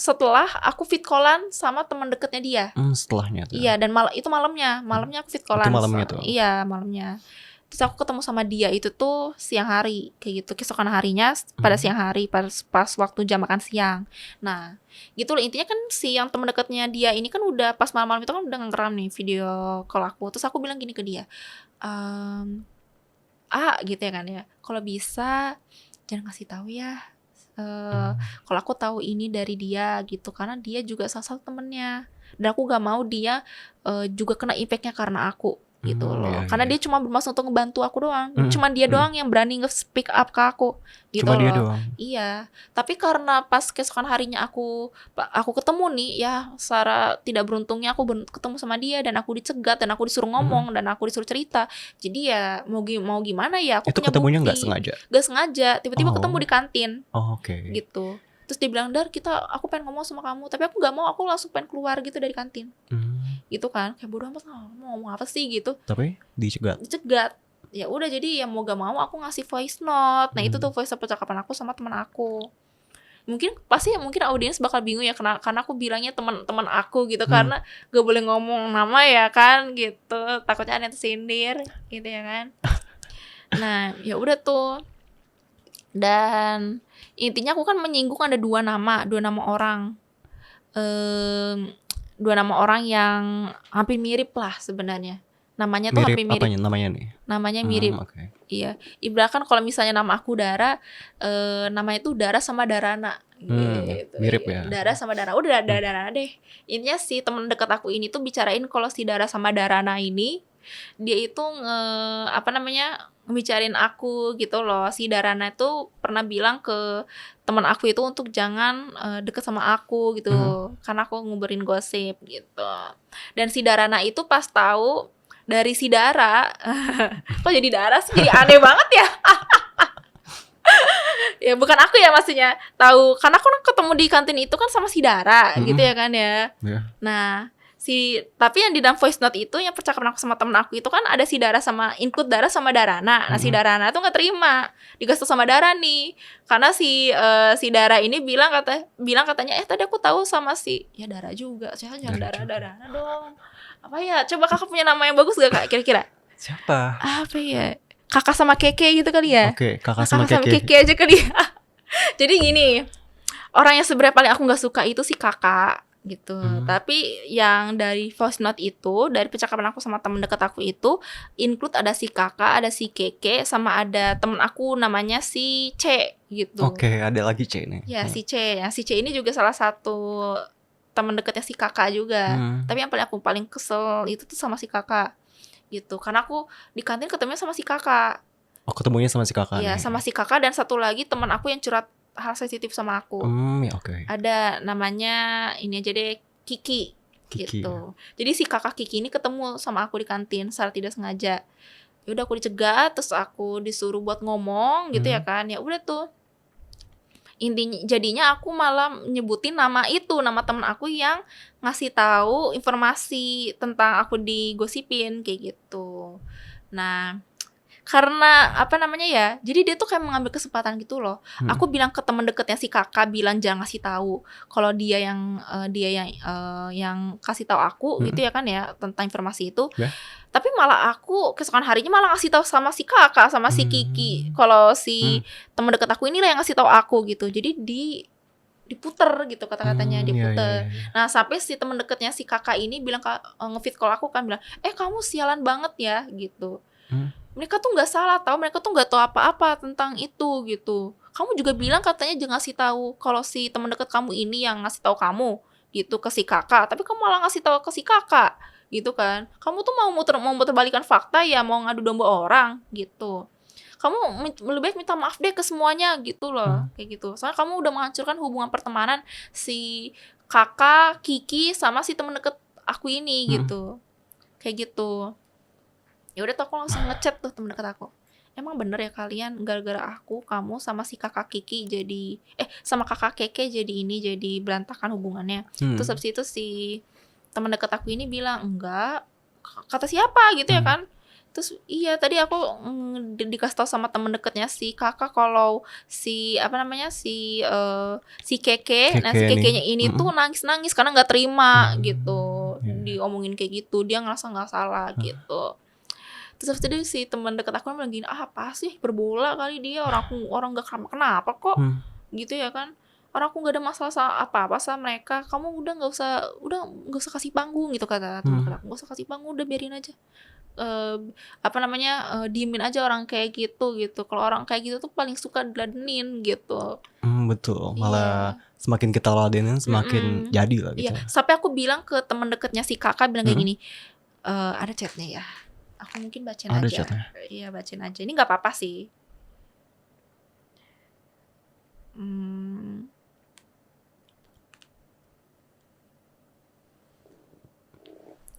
setelah aku fit callan sama teman deketnya dia. Setelahnya tuh. Iya, dan itu malamnya aku fit callan. Itu malamnya tuh. Iya, malamnya. Terus aku ketemu sama dia itu tuh siang hari kayak gitu, keesokan harinya pada siang hari pas waktu jam makan siang. Nah gitu loh, intinya kan si yang teman dekatnya dia ini kan udah pas malam-malam itu kan udah ngerekam nih video call aku. Terus aku bilang gini ke dia, gitu ya kan ya, kalau bisa jangan kasih tahu ya kalau aku tahu ini dari dia gitu, karena dia juga salah satu temennya dan aku gak mau dia juga kena impactnya karena aku gitu loh. Iya, Karena iya. dia cuma bermaksud untuk ngebantu aku doang. Mm, Cuman dia mm. doang yang berani nge-speak up ke aku gitu Cuma dia loh. doang. Iya, tapi karena pas keesokan harinya aku ketemu nih ya, secara tidak beruntungnya aku ketemu sama dia dan aku dicegat dan aku disuruh ngomong dan aku disuruh cerita. Jadi ya mau gimana ya, aku Itu punya ketemunya nggak bukti. sengaja? Gak sengaja, tiba-tiba Oh. ketemu di kantin Oh, oke. gitu. Terus dia bilang, Dar, aku pengen ngomong sama kamu, tapi aku nggak mau, aku langsung pengen keluar gitu dari kantin, gitu kan, kayak bodoh amat, mau ngomong apa sih gitu, Tapi dicegat. dicegat. Ya udah, jadi ya mau gak mau aku ngasih voice note. Nah itu tuh voice note percakapan aku sama teman aku. Mungkin audiens bakal bingung ya karena aku bilangnya teman-teman aku gitu, karena gak boleh ngomong nama ya kan gitu, takutnya ada yang tersindir gitu ya kan. Nah ya udah tuh, dan intinya aku kan menyinggung ada dua nama orang, dua nama orang yang hampir mirip lah sebenarnya. Namanya tuh hampir mirip. Apanya namanya nih? Namanya mirip. Oke. Iya. Ibaratkan kalau misalnya nama aku Dara, namanya tuh Dara sama Darana. Gitu. Mirip ya. Dara sama Darana. Udah Darana deh. Intinya si teman dekat aku ini tuh bicarain kalau si Dara sama Darana ini, dia itu ngebicarain aku gitu loh. Si Darana tuh pernah bilang ke teman aku itu untuk jangan deket sama aku gitu, karena aku nguberin gosip gitu. Dan si Darana itu pas tahu dari si Dara, kok jadi Dara sih, jadi aneh banget ya. Ya bukan aku ya maksudnya, tahu karena aku ketemu di kantin itu kan sama si Dara gitu ya kan ya. Yeah. Nah tapi yang di dalam voice note itu yang percakapan aku sama temen aku itu kan ada si Dara sama include Dara sama Darana. Nah si Darana tuh nggak terima digasih sama Dara nih, karena si Dara ini bilang katanya tadi aku tahu sama si ya Dara juga, saya jangan Darana dong. Apa ya, coba kakak punya nama yang bagus gak kak kira-kira? Siapa? Apa ya, kakak sama Keke gitu kali ya. Oke, kakak sama Keke aja kali ya. Jadi gini, orang yang sebenarnya paling aku nggak suka itu si kakak gitu. Tapi yang dari voice note itu, dari percakapan aku sama temen dekat aku itu, include ada si kakak, ada si Keke, sama ada temen aku namanya si C gitu. Oke, ada lagi C nih. Ya si C, si C ini juga salah satu teman dekatnya si kakak juga. Tapi yang paling aku kesel itu tuh sama si kakak gitu, karena aku di kantin ketemunya sama si kakak. Oh, ketemunya sama si kakak. Iya, nih. sama si kakak dan satu lagi teman aku yang curhat hal sensitif sama aku. Ya oke. Ada namanya ini aja deh, Kiki gitu. Jadi si kakak Kiki ini ketemu sama aku di kantin secara tidak sengaja. Ya udah aku dicegat, terus aku disuruh buat ngomong gitu ya kan. Ya udah tuh. Intinya jadinya aku malah nyebutin nama teman aku yang ngasih tahu informasi tentang aku digosipin kayak gitu. Nah, karena jadi dia tuh kayak mengambil kesempatan gitu loh. Aku bilang ke teman dekatnya si kakak, bilang jangan ngasih tahu kalau dia yang kasih tahu aku gitu ya kan ya, tentang informasi itu. Tapi malah aku keesokan harinya malah ngasih tahu sama si kakak, sama si Kiki, kalau si teman dekat aku inilah yang ngasih tahu aku gitu. Jadi diputer gitu kata-katanya, diputer. Iya. Nah sampai si teman dekatnya si kakak ini bilang nge-feed call aku kan, bilang kamu sialan banget ya gitu. Mereka tuh nggak salah tahu, mereka tuh nggak tahu apa-apa tentang itu gitu. Kamu juga bilang katanya jangan ngasih tahu kalau si teman dekat kamu ini yang ngasih tahu kamu gitu ke si kakak, tapi kamu malah ngasih tahu ke si kakak gitu kan. Kamu tuh mau muterbalikan fakta ya, mau ngadu domba orang gitu. Kamu lebih baik minta maaf deh ke semuanya gitu loh, kayak gitu. Soalnya kamu udah menghancurkan hubungan pertemanan si kakak Kiki sama si temen deket aku ini gitu, kayak gitu. Ya udah tuh aku langsung ngechat tuh temen deket aku. Emang bener ya kalian gara-gara kamu sama si kakak Kiki jadi sama kakak Keke jadi berantakan hubungannya. Terus habis itu si teman dekat aku ini bilang enggak, kata siapa gitu ya kan. Terus iya tadi aku dikasih tahu sama temen dekatnya si kakak kalau si si Keke, nah si Kekenya ini tuh nangis karena nggak terima gitu, diomongin kayak gitu, dia ngerasa nggak salah gitu. Terus habis itu si teman dekat aku bilang gini, apa sih berbola kali dia, orang nggak kenapa kok gitu ya kan. Orang aku nggak ada masalah apa-apa sama mereka, kamu udah nggak usah kasih panggung gitu kata teman aku, nggak usah kasih panggung, udah biarin aja, diemin aja orang kayak gitu. Kalau orang kayak gitu tuh paling suka diladenin gitu. Betul, malah semakin kita ladenin semakin jadi lah gitu. Iya, sampai aku bilang ke teman dekatnya si kakak, bilang kayak gini, ada chatnya ya, Aku mungkin bacain Ada aja. chatnya. Iya, bacain aja. Ini nggak apa-apa sih.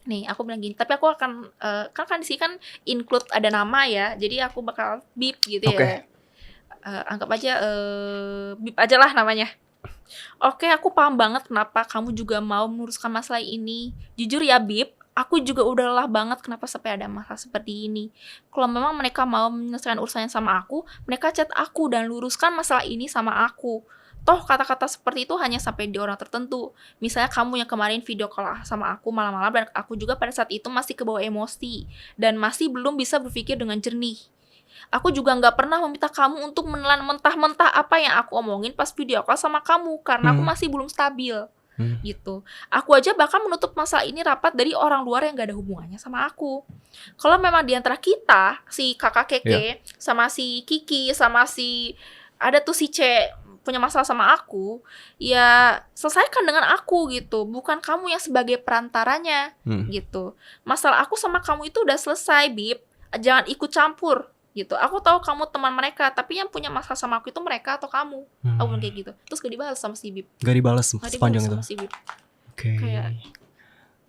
Nih, aku bilang gini, tapi aku akan kan di sini kan include ada nama ya, jadi aku bakal beep gitu Oke. ya. Anggap aja beep aja lah namanya. Oke, aku paham banget kenapa kamu juga mau meluruskan masalah ini. Jujur ya, Bib, aku juga udah lelah banget kenapa sampai ada masalah seperti ini. Kalau memang mereka mau menyelesaikan urusannya sama aku, mereka chat aku dan luruskan masalah ini sama aku. Toh kata-kata seperti itu hanya sampai di orang tertentu. Misalnya kamu yang kemarin video call sama aku malam-malam, dan aku juga pada saat itu masih kebawa emosi dan masih belum bisa berpikir dengan jernih. Aku juga nggak pernah meminta kamu untuk menelan mentah-mentah apa yang aku omongin pas video call sama kamu, karena aku masih belum stabil. Gitu. Aku aja bahkan menutup masalah ini rapat dari orang luar yang gak ada hubungannya sama aku. Kalau memang di antara kita, si kakak Keke, sama si Kiki, sama si ada tuh si C punya masalah sama aku, ya selesaikan dengan aku gitu, bukan kamu yang sebagai perantaranya gitu. Masalah aku sama kamu itu udah selesai, Bib. Jangan ikut campur gitu. Aku tahu kamu teman mereka, tapi yang punya masalah sama aku itu mereka atau kamu. Aku bilang kayak gitu. Terus gak dibalas sama si Bib. Gak dibalas Gak sepanjang itu. dibalas sama si Bib. Oke. Kayak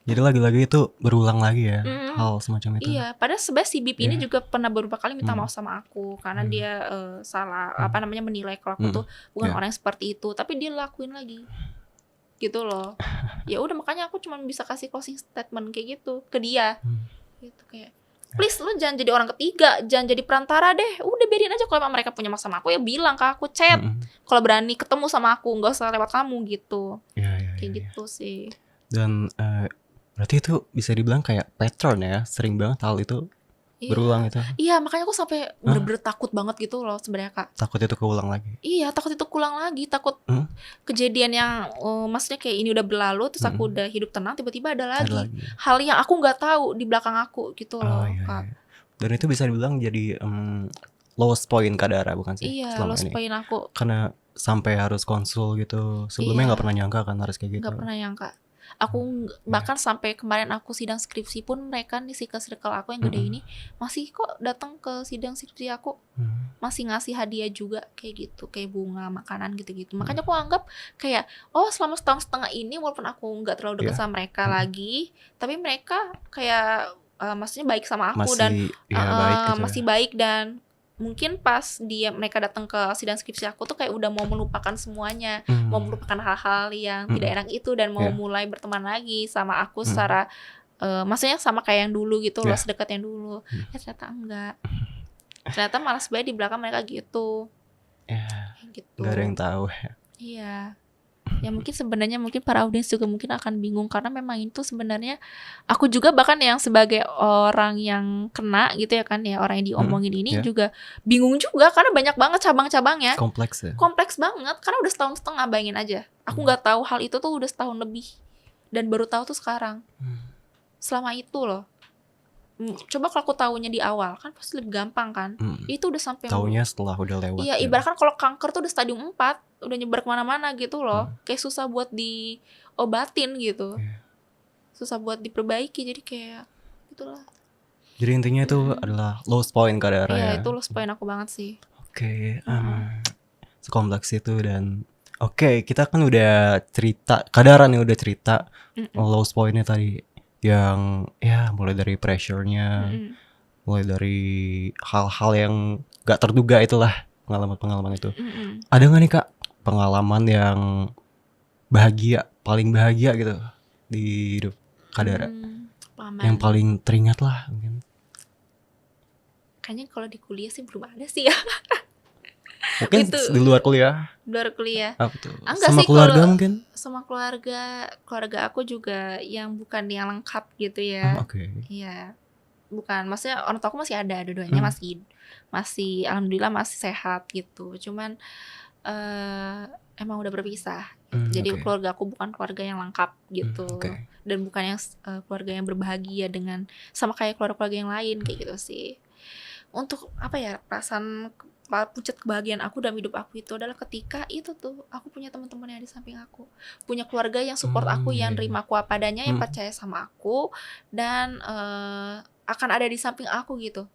Jadi lagi-lagi itu berulang lagi ya hal semacam itu. iya, padahal sebenarnya si Bib ini juga pernah beberapa kali minta maaf sama aku karena dia salah menilai kalau aku tuh bukan orang yang seperti itu, tapi dia lakuin lagi. Gitu loh. Ya udah, makanya aku cuma bisa kasih closing statement kayak gitu ke dia. Gitu kayak, please lu jangan jadi orang ketiga, jangan jadi perantara deh. Udah biarin aja, kalau emang mereka punya masalah sama aku ya bilang ke aku, chat. Kalau berani ketemu sama aku, nggak usah lewat kamu gitu. Kayak gitu sih. Dan berarti itu bisa dibilang kayak pattern ya, sering banget hal itu berulang itu. Iya, makanya aku sampai bener-bener takut banget gitu loh sebenarnya, Kak. Takut itu keulang lagi. Iya, takut itu keulang lagi, takut kejadian yang maksudnya kayak ini udah berlalu, terus aku udah hidup tenang, tiba-tiba ada lagi hal yang aku nggak tahu di belakang aku gitu loh, Kak. Dan itu bisa dibilang jadi lowest point Kak Dara, bukan sih? Iya, selama lowest ini. point aku. Karena sampai harus konsul gitu. Sebelumnya nggak pernah nyangka kan harus kayak gitu. Nggak pernah nyangka. Aku bahkan sampai kemarin aku sidang skripsi pun mereka nih circle aku yang gede ini masih kok datang ke sidang skripsi aku, masih ngasih hadiah juga kayak gitu, kayak bunga, makanan gitu-gitu. Makanya aku anggap kayak selama setahun setengah ini walaupun aku nggak terlalu dekat sama mereka lagi, tapi mereka kayak maksudnya baik sama aku Masih, dan baik gitu masih baik, dan mungkin pas mereka datang ke sidang skripsi aku tuh kayak udah mau melupakan semuanya, mau melupakan hal-hal yang tidak enak itu dan mau mulai berteman lagi sama aku secara maksudnya sama kayak yang dulu gitu loh, sedekat yang dulu. Ternyata enggak. Ternyata malah sebenarnya di belakang mereka gitu. Gitu. Gak ada yang tahu ya. Iya. Ya mungkin sebenarnya para audiens juga mungkin akan bingung karena memang itu sebenarnya aku juga bahkan yang sebagai orang yang kena gitu ya kan ya, orang yang diomongin ini juga bingung juga karena banyak banget cabang-cabangnya. Kompleks ya. Kompleks banget karena udah setahun setengah, bayangin aja. Aku nggak tahu hal itu tuh udah setahun lebih dan baru tahu tuh sekarang. Selama itu loh. Coba kalau aku tahunya di awal kan pasti lebih gampang kan. Itu udah sampai taunya setelah udah lewat. Iya, ibaratkan kalau kanker tuh udah stadium 4, udah nyebar kemana-mana gitu loh. Kayak susah buat diobatin gitu. Susah buat diperbaiki, jadi kayak gitulah. Jadi intinya itu adalah lowest point Kak Dara ya. Iya, itu lowest point aku banget sih. Oke, sekompleks itu. Dan oke, kita kan udah cerita, Kak Dara nih udah cerita lowest pointnya tadi, yang ya mulai dari pressure-nya, mulai dari hal-hal yang gak terduga itulah, pengalaman-pengalaman itu. Ada gak nih Kak pengalaman yang bahagia, paling bahagia gitu di hidup Kak Dara? Yang paling teringat lah mungkin. Kayaknya kalau di kuliah sih belum ada sih ya. Mungkin Itu. di luar kuliah. Luar kuliah. Apa tuh? Enggak Sama sih, keluarga kalau mungkin? sama keluarga aku juga yang bukan yang lengkap gitu ya. Oke. Iya. Bukan, maksudnya orang tua aku masih ada, dua-duanya masih alhamdulillah masih sehat gitu. Cuman emang udah berpisah. Jadi keluarga aku bukan keluarga yang lengkap gitu. Dan bukan yang keluarga yang berbahagia dengan sama kayak keluarga-keluarga yang lain kayak gitu sih. Untuk apa ya, perasaan puncak kebahagiaan aku dalam hidup aku itu adalah ketika itu tuh aku punya teman-teman yang di samping aku, punya keluarga yang support aku, yang nerima aku apa adanya, yang percaya sama aku, dan akan ada di samping aku gitu.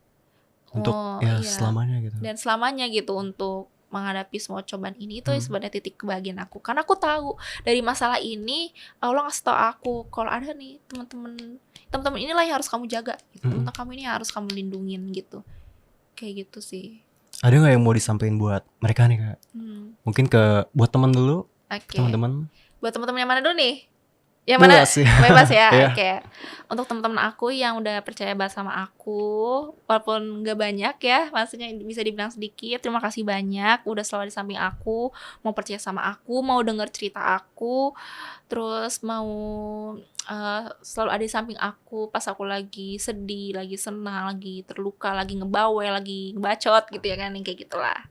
Untuk Iya. selamanya gitu. Dan selamanya gitu untuk menghadapi semua cobaan ini itu Hmm. sebenarnya titik kebahagiaan aku. Karena aku tahu dari masalah ini Allah ngasih tau aku kalau ada nih teman-teman inilah yang harus kamu jaga gitu. Mm-mm. Teman kamu ini yang harus kamu lindungin gitu. Kayak gitu sih. Ada nggak yang mau disampaikan buat mereka nih Kak? Mungkin buat teman dulu, Oke. teman-teman. Buat teman-teman yang mana dulu nih? Yang mana? Bebas sih. Bebas ya. Iya. Oke. Untuk teman-teman aku yang udah percaya banget sama aku, walaupun gak banyak ya, maksudnya bisa dibilang sedikit. Terima kasih banyak udah selalu di samping aku, mau percaya sama aku, mau denger cerita aku, terus mau selalu ada di samping aku pas aku lagi sedih, lagi senang, lagi terluka, lagi ngebawel, lagi ngebacot gitu ya kan, yang kayak gitulah.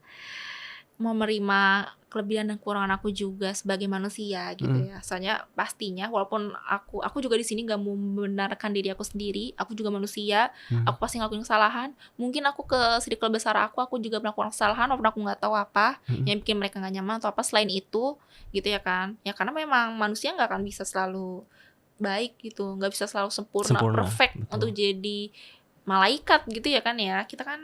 Mau menerima kelebihan dan kekurangan aku juga sebagai manusia gitu ya. Soalnya pastinya walaupun aku juga di sini gak mau membenarkan diri aku sendiri, aku juga manusia, aku pasti ngelakuin kesalahan. Mungkin aku ke circle besar aku juga melakukan kesalahan walaupun aku nggak tahu apa yang bikin mereka nggak nyaman atau apa selain itu gitu ya kan. Ya karena memang manusia nggak akan bisa selalu baik gitu, nggak bisa selalu sempurna perfect, betul, untuk jadi malaikat gitu ya kan ya. Kita kan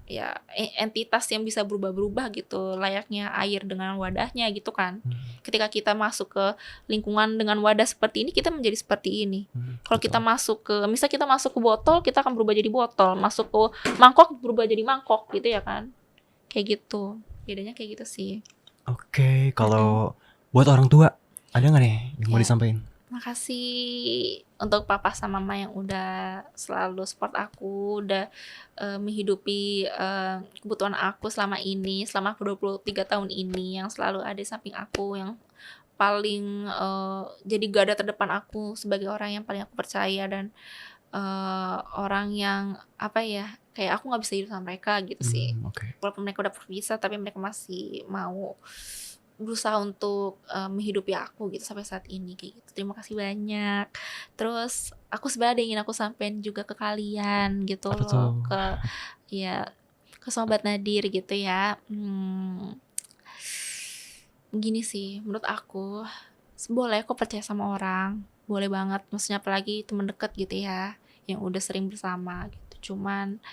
ya entitas yang bisa berubah-berubah gitu, layaknya air dengan wadahnya gitu kan. Ketika kita masuk ke lingkungan dengan wadah seperti ini, kita menjadi seperti ini. Kalau kita masuk ke, misal kita masuk ke botol, kita akan berubah jadi botol. Masuk ke mangkok, berubah jadi mangkok gitu ya kan. Kayak gitu, bedanya kayak gitu sih. Oke, kalau buat orang tua ada nggak nih yang mau disampaikan? Makasih untuk papa sama mama yang udah selalu support aku, udah menghidupi kebutuhan aku selama ini, selama 23 tahun ini, yang selalu ada di samping aku, yang paling jadi garda terdepan aku sebagai orang yang paling aku percaya, dan orang yang apa ya, kayak aku nggak bisa hidup sama mereka gitu sih. Walaupun mereka udah berpisah, tapi mereka masih mau berusaha untuk menghidupi aku gitu sampai saat ini kayak gitu. Terima kasih banyak. Terus aku sebenarnya ada yang ingin aku sampaikan juga ke kalian gitu loh, ke Sobat Nadir gitu ya. Gini sih, menurut aku boleh kok percaya sama orang, boleh banget, maksudnya apalagi teman dekat gitu ya, yang udah sering bersama gitu. Cuman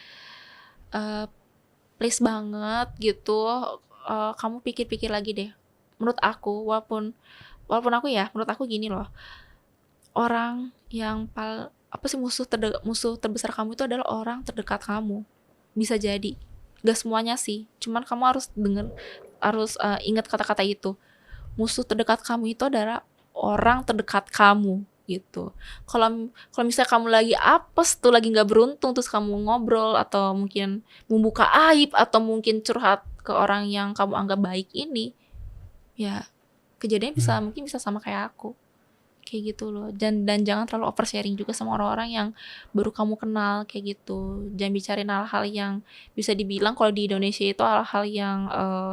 please banget gitu, kamu pikir-pikir lagi deh. Menurut aku, walaupun aku ya, menurut aku gini loh, orang yang musuh terbesar kamu itu adalah orang terdekat kamu. Bisa jadi, gak semuanya sih, cuman kamu harus ingat kata-kata itu. Musuh terdekat kamu itu adalah orang terdekat kamu gitu. Kalau misalnya kamu lagi apes tuh, lagi nggak beruntung, terus kamu ngobrol atau mungkin membuka aib atau mungkin curhat ke orang yang kamu anggap baik ini, ya kejadiannya mungkin bisa sama kayak aku kayak gitu loh. Dan jangan terlalu oversharing juga sama orang-orang yang baru kamu kenal kayak gitu. Jangan bicarain hal-hal yang bisa dibilang kalau di Indonesia itu hal-hal yang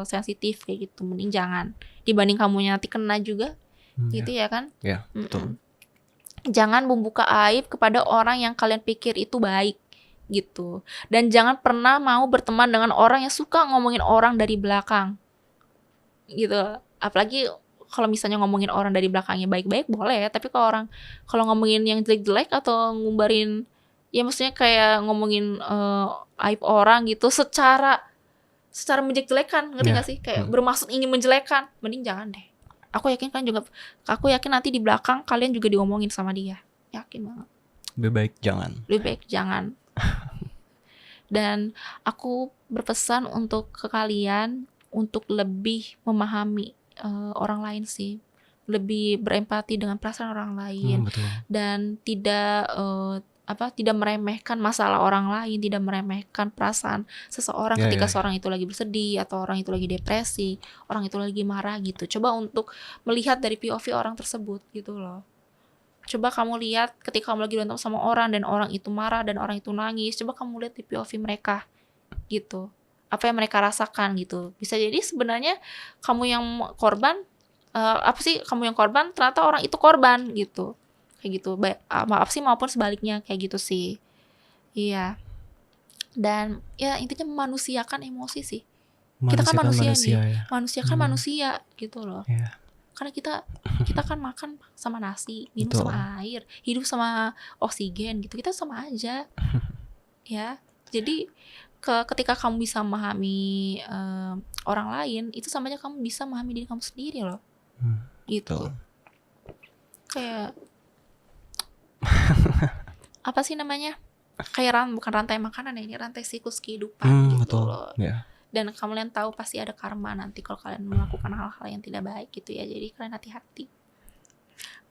sensitif kayak gitu. Mending jangan, dibanding kamunya nanti kena juga gitu ya kan. Betul. Jangan membuka aib kepada orang yang kalian pikir itu baik gitu. Dan jangan pernah mau berteman dengan orang yang suka ngomongin orang dari belakang gitu. Apalagi kalau misalnya ngomongin orang dari belakangnya baik-baik boleh ya, tapi kalau ngomongin yang jelek-jelek atau ngumbarin, ya maksudnya kayak ngomongin aib orang gitu secara menjelek-jelekan, ngerti gak sih? Kayak bermaksud ingin menjelekkan, mending jangan deh. Aku yakin nanti di belakang kalian juga diomongin sama dia, yakin banget. Lebih baik jangan. Dan aku berpesan untuk ke kalian untuk lebih memahami orang lain sih, lebih berempati dengan perasaan orang lain, dan tidak meremehkan masalah orang lain, tidak meremehkan perasaan seseorang ketika seorang itu lagi bersedih atau orang itu lagi depresi, orang itu lagi marah gitu. Coba untuk melihat dari POV orang tersebut gitu loh. Coba kamu lihat ketika kamu lagi berantem sama orang dan orang itu marah dan orang itu nangis, coba kamu lihat di POV mereka gitu. Apa yang mereka rasakan gitu. Bisa jadi sebenarnya kamu yang korban, kamu yang korban, ternyata orang itu korban gitu. Kayak gitu. Maaf sih, maupun sebaliknya kayak gitu sih. Iya. Dan ya intinya memanusiakan emosi sih. Kita kan manusia nih. Manusia kan manusia gitu loh. Karena kita kan makan sama nasi, minum Betul. sama air, hidup sama oksigen gitu. Kita sama aja. Ya. Jadi ketika kamu bisa memahami orang lain, itu sama aja kamu bisa memahami diri kamu sendiri loh. Gitu. Betul. Kayak apa sih namanya? Kayak bukan rantai makanan ya, ini rantai siklus kehidupan gitu Betul. loh. Ya. Dan kalian tahu pasti ada karma nanti kalau kalian melakukan hal-hal yang tidak baik gitu ya. Jadi kalian hati-hati.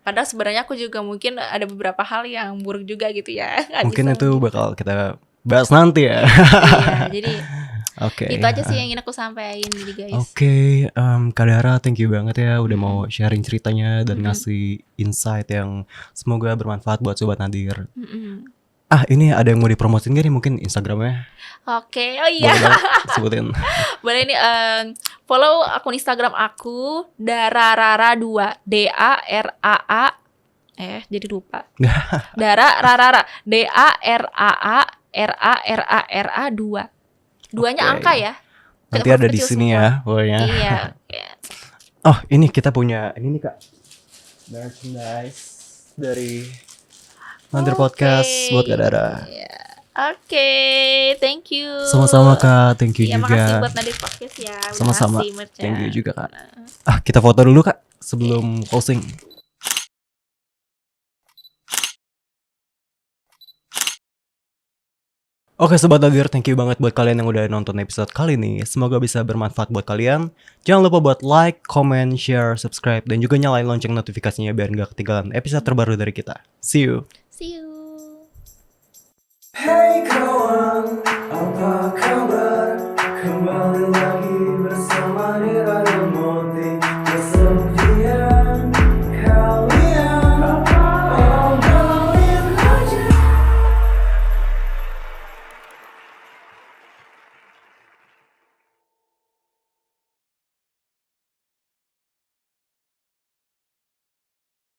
Padahal sebenarnya aku juga mungkin ada beberapa hal yang buruk juga gitu ya. Nggak Mungkin bisa itu bakal kita bahas nanti ya. Iya, jadi Oke. itu aja sih yang ingin aku sampaikan jadi guys. Oke, Kak Dara, thank you banget ya udah mau sharing ceritanya dan ngasih insight yang semoga bermanfaat buat Sobat Nadir. Mm-mm. Ini ada yang mau dipromotin gak nih mungkin Instagramnya? Oke, oh iya. Boleh banget sebutin. Boleh nih follow akun Instagram aku dararara2 DARAA jadi lupa. Dararara DARAA 2. Duanya Oke. angka ya. Nanti Huruf ada di kecil sini semua. ya pokoknya. Iya. Oh, ini kita punya ini nih Kak. Merchandise dari Nadir Oke. Podcast buat Kak Dara. Iya. Oke, thank you. Sama-sama Kak, thank you Iya, makasih juga. buat Nadir Podcast ya. Udah Sama-sama. ngasih merch-nya. Thank you juga Kak. Kita foto dulu Kak sebelum closing. Oke Sobat Nadir, thank you banget buat kalian yang udah nonton episode kali ini. Semoga bisa bermanfaat buat kalian. Jangan lupa buat like, comment, share, subscribe, dan juga nyalain lonceng notifikasinya biar nggak ketinggalan episode terbaru dari kita. See you! See you. Hey kawan, apa